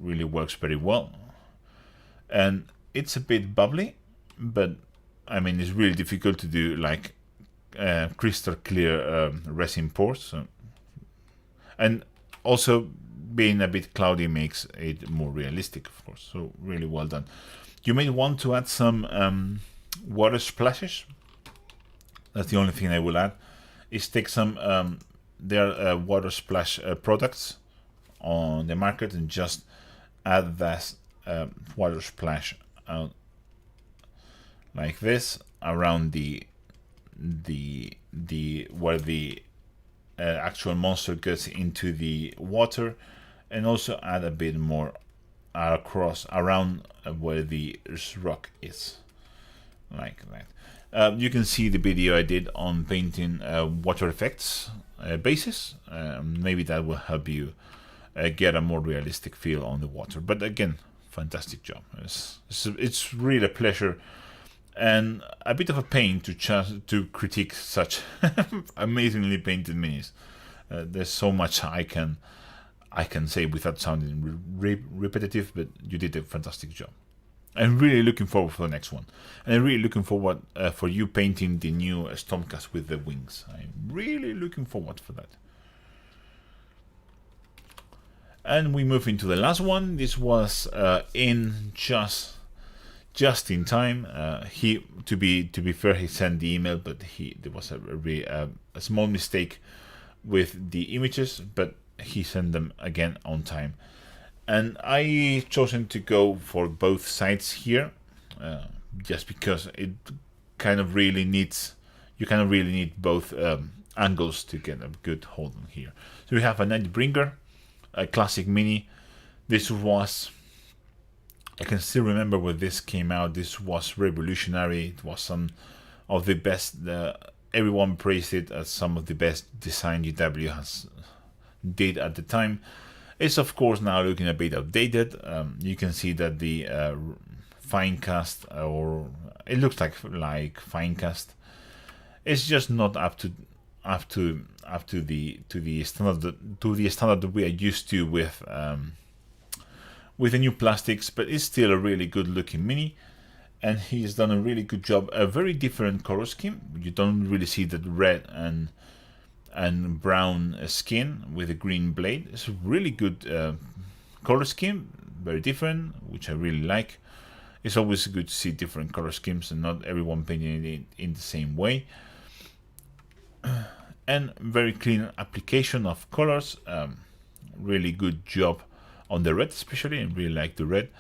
really works very well, and it's a bit bubbly, but I mean, it's really difficult to do like crystal clear resin pours, and also being a bit cloudy makes it more realistic, of course. So really well done. You may want to add some water splashes. That's the only thing I will add. Is take some their water splash products on the market and just add that water splash out like this around the where the actual monster gets into the water, and also add a bit more across around where the rock is, like that. You can see the video I did on painting water effects bases. Maybe that will help you get a more realistic feel on the water. But again, fantastic job. It's really a pleasure and a bit of a pain to critique such amazingly painted minis. There's so much I can say without sounding repetitive, but you did a fantastic job. I'm really looking forward for the next one, and I'm really looking forward for you painting the new Stormcast with the wings. I'm really looking forward for that. And we move into the last one. This was in just in time. He to be fair, he sent the email, but there was a small mistake with the images, but he sent them again on time. And I chosen to go for both sides here, just because it kind of really needs, you kind of really need both angles to get a good hold on here. So we have a Nightbringer, a classic mini. This was, I can still remember when this came out. This was revolutionary. It was some of the best. Everyone praised it as some of the best design GW has did at the time. It's of course now looking a bit outdated. You can see that the fine cast, or it looks like fine cast, it's just not up to the standard that we are used to with the new plastics, but it's still a really good looking mini, and he's done a really good job. A very different color scheme. You don't really see that red and brown skin with a green blade. It's a really good color scheme, very different, which I really like. It's always good to see different color schemes and not everyone painting it in the same way. And very clean application of colors. Really good job on the red, especially. I really like the red.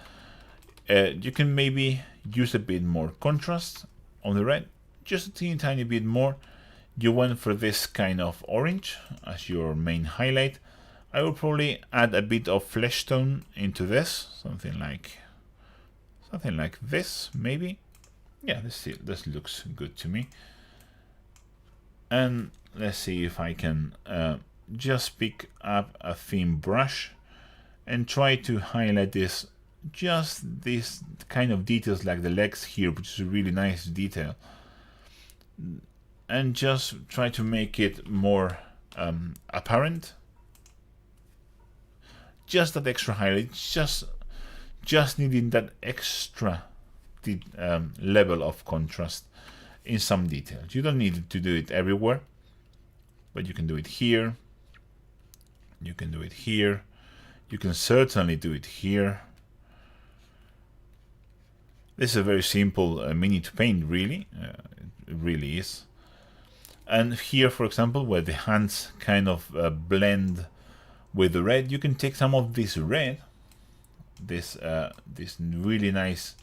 You can maybe use a bit more contrast on the red, just a teeny tiny bit more. You went for this kind of orange as your main highlight. I will probably add a bit of flesh tone into this, something like this, maybe. Yeah, this looks good to me. And let's see if I can just pick up a thin brush and try to highlight this, just this kind of details like the legs here, which is a really nice detail, and just try to make it more apparent. Just that extra highlight, just needing that extra level of contrast in some details. You don't need to do it everywhere, but you can do it here, you can do it here, you can certainly do it here. This is a very simple mini to paint, really. It really is. And here, for example, where the hands kind of blend with the red, you can take some of this red, this really nice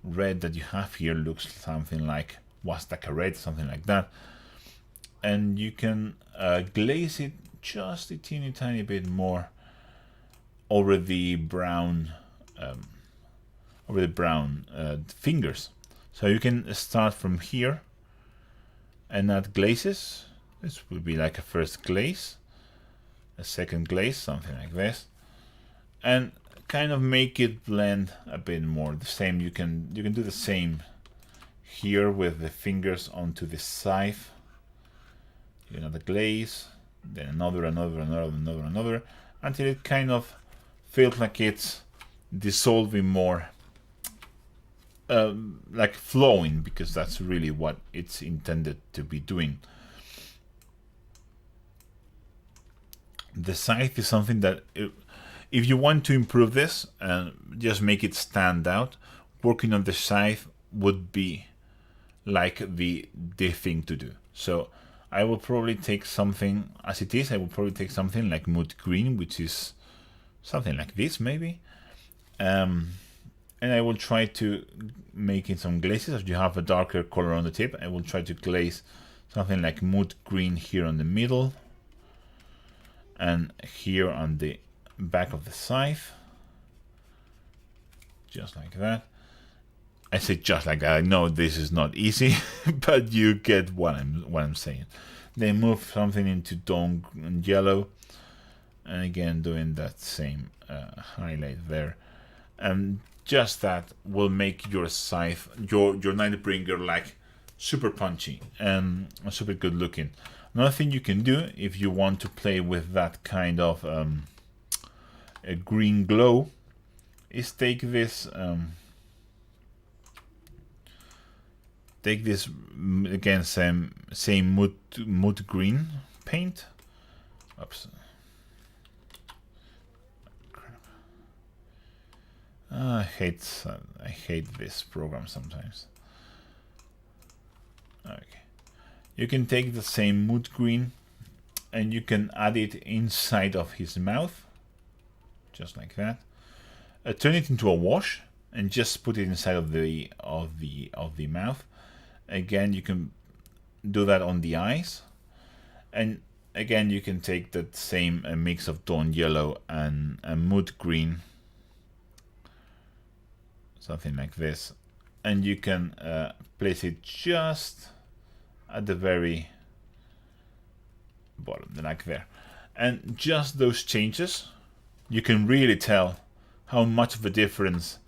red that you have here, looks something like Wastaka red, something like that, and you can glaze it just a teeny tiny bit more over the brown fingers. So you can start from here and add glazes. This would be like a first glaze, a second glaze, something like this, and kind of make it blend a bit more. The same, you can do the same here with the fingers onto the scythe. Another glaze, then another, until it kind of feels like it's dissolving more, like flowing, because that's really what it's intended to be doing. The scythe is something that, if you want to improve this and just make it stand out, working on the scythe would be like the thing to do. So I will probably take something as it is. I will probably take something like mood green, which is something like this maybe. And I will try to make in some glazes. As you have a darker color on the tip, I will try to glaze something like mood green here on the middle, and here on the back of the scythe, just like that. I say just like that. I know this is not easy, but you get what I'm saying. Then move something into dawn yellow, and again doing that same highlight there, and just that will make your scythe, your Nightbringer, like super punchy and super good looking. Another thing you can do if you want to play with that kind of a green glow is take this again, same mood green paint. Oops. I hate this program sometimes. Okay. You can take the same mood green and you can add it inside of his mouth, just like that. Turn it into a wash and just put it inside of the mouth. Again, you can do that on the eyes, and again you can take that same mix of dawn yellow and mood green, something like this, and you can place it just at the very bottom, like there. And just those changes, you can really tell how much of a difference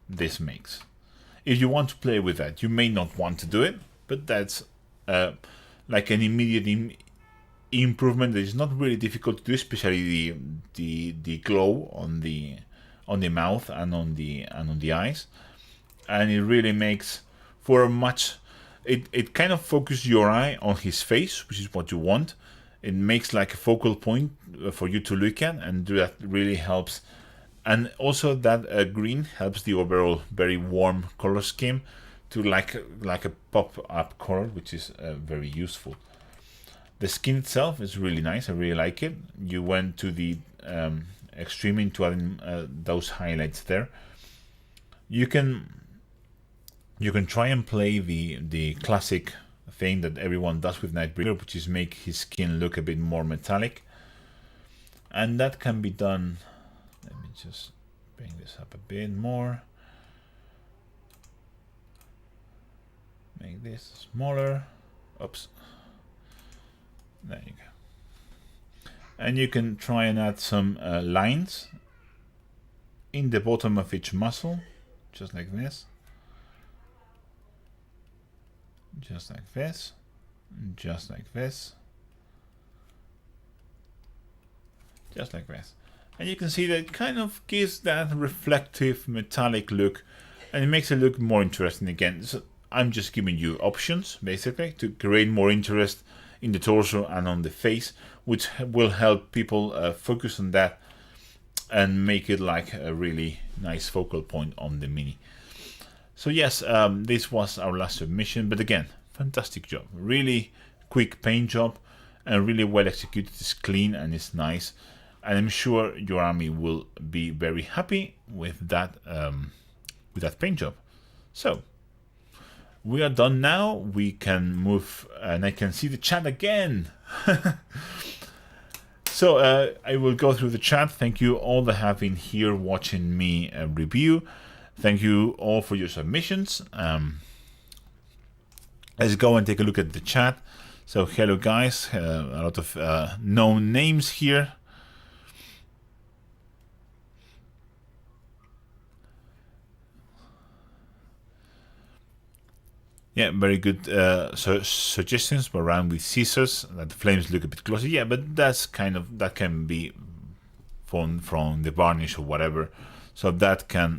this makes. If you want to play with that, you may not want to do it, but that's like an immediate improvement that is not really difficult to do, especially the glow on the mouth and on the eyes, and it really makes for a much. It kind of focuses your eye on his face, which is what you want. It makes like a focal point for you to look at, and that really helps. And also that green helps the overall very warm color scheme to like a pop-up color, which is very useful. The skin itself is really nice. I really like it. You went to the extreme into adding those highlights there. You can try and play the classic thing that everyone does with Nightbringer, which is make his skin look a bit more metallic, and that can be done. Let me just bring this up a bit more. Make this smaller. Oops. There you go. And you can try and add some lines in the bottom of each muscle, just like this. Just like this. Just like this. Just like this. And you can see that it kind of gives that reflective metallic look, and it makes it look more interesting again. So I'm just giving you options basically to create more interest in the torso and on the face, which will help people focus on that and make it like a really nice focal point on the Mini. So yes, this was our last submission, but again, fantastic job. Really quick paint job and really well executed. It's clean and it's nice. And I'm sure your army will be very happy with that paint job. So we are done now. We can move, and I can see the chat again. So I will go through the chat. Thank you all that have been here watching me review. Thank you all for your submissions. let's go and take a look at the chat. So hello guys, a lot of known names here. Yeah, very good suggestions around with scissors, that the flames look a bit closer. Yeah, but that's kind of, that can be from the varnish or whatever. So that can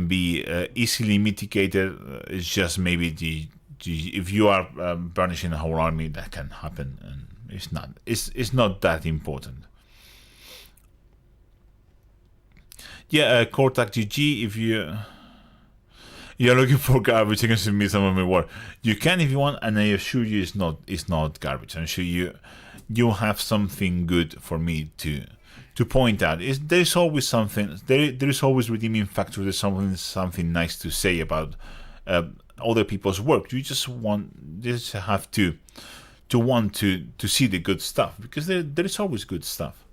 be easily mitigated. It's just maybe if you are varnishing the whole army, that can happen, and it's not that important. Yeah, Cortac GG, if you're looking for garbage, you can send me some of my work. You can if you want, and I assure you it's not garbage. I'm sure you have something good for me to point out. There's always something. There is always redeeming factor. There's something nice to say about other people's work. You just have to want to see the good stuff, because there is always good stuff.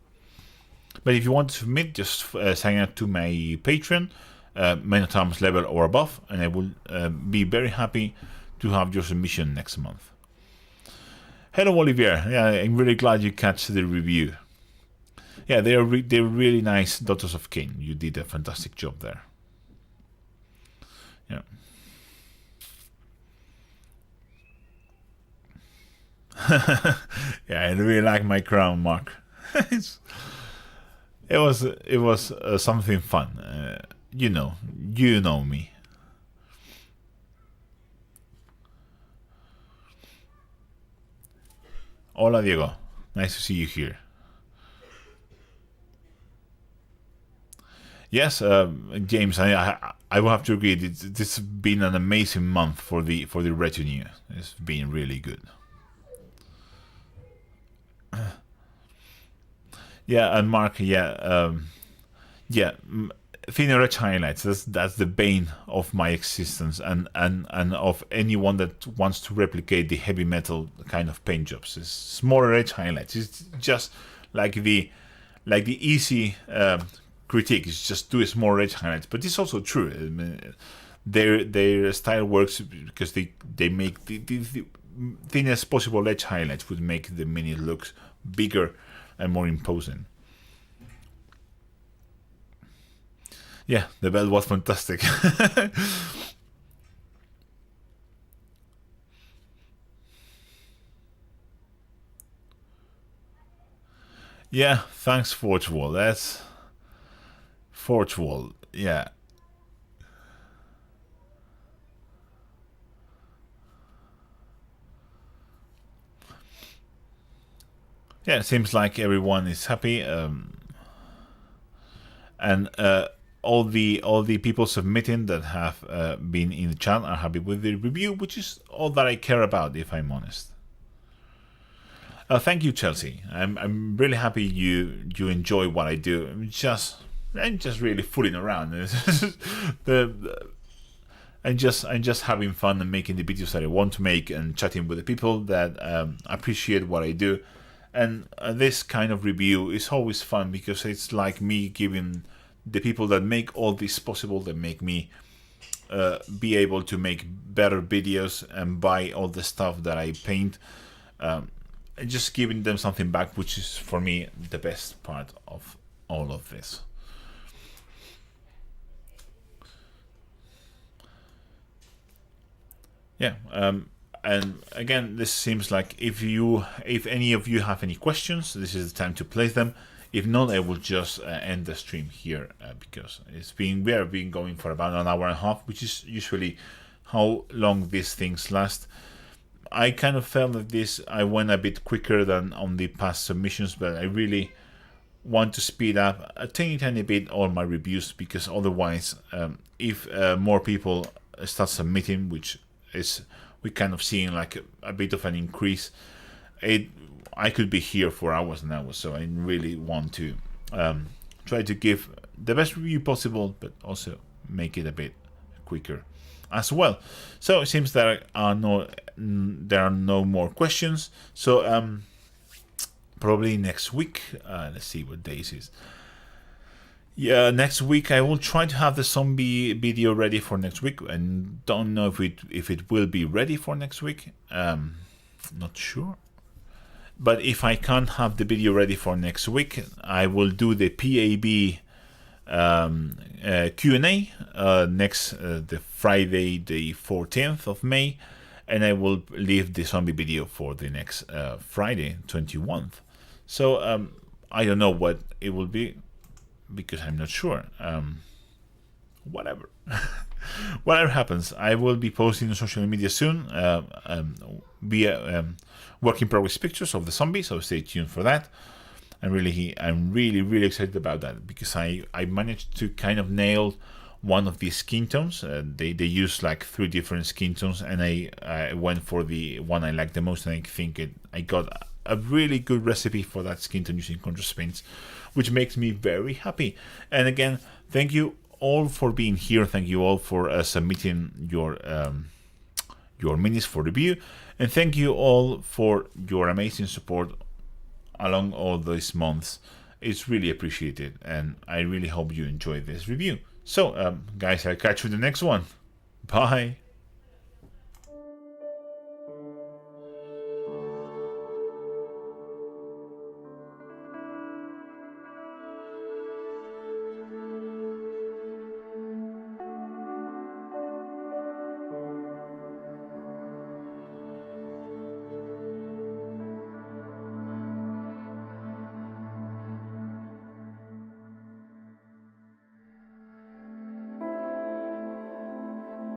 But if you want to submit, just sign up to my Patreon, Man at Arms level or above, and I will be very happy to have your submission next month. Hello, Olivier. Yeah, I'm really glad you catch the review. Yeah, they're really nice Daughters of Cain. You did a fantastic job there. Yeah. Yeah, I really like my crown, Mark. It was something fun. You know me. Hola, Diego. Nice to see you here. Yes, James, I will have to agree. This has been an amazing month for the Retinue. It's been really good. Yeah, and Mark, thinner edge highlights. That's the bane of my existence, and of anyone that wants to replicate the heavy metal kind of paint jobs. It's smaller edge highlights. It's just like the easy critique is just do small edge highlights, but it's also true. I mean, their style works because they make the thinnest possible edge highlights would make the mini look bigger and more imposing. Yeah, the belt was fantastic. Yeah, thanks Forge Wall. That's Forge Wall. Yeah. Yeah, it seems like everyone is happy, and all the people submitting that have been in the chat are happy with the review, which is all that I care about, if I'm honest. Thank you, Chelsea. I'm really happy you enjoy what I do. I'm just really fooling around. I'm just having fun and making the videos that I want to make and chatting with the people that appreciate what I do. And this kind of review is always fun because it's like me giving the people that make all this possible, that make me be able to make better videos and buy all the stuff that I paint, and just giving them something back, which is for me the best part of all of this. Yeah, and again, this seems like if any of you have any questions, this is the time to place them. If not, I will just end the stream here because we have been going for about an hour and a half, which is usually how long these things last. I kind of felt that I went a bit quicker than on the past submissions, but I really want to speed up a tiny bit all my reviews, because otherwise, if more people start submitting, which is we kind of seeing like a bit of an increase, I could be here for hours and hours. So I really want to try to give the best review possible, but also make it a bit quicker as well. So it seems there are no more questions. So probably next week. Let's see what days is. Yeah, next week I will try to have the zombie video ready for next week, and don't know if it will be ready for next week. Not sure. But if I can't have the video ready for next week, I will do the PAB Q&A next the Friday the 14th of May, and I will leave the zombie video for the next Friday 21st. So I don't know what it will be because I'm not sure. Whatever. Whatever happens, I will be posting on social media soon via work in progress pictures of the zombie, so stay tuned for that. I'm really excited about that because I managed to kind of nail one of these skin tones. They use like 3 different skin tones, and I went for the one I like the most, and I think I got a really good recipe for that skin tone using contrast paints, which makes me very happy. And again, thank you all for being here. Thank you all for submitting your minis for review, and thank you all for your amazing support along all these months. It's really appreciated, and I really hope you enjoy this review. So guys, I'll catch you in the next one. Bye.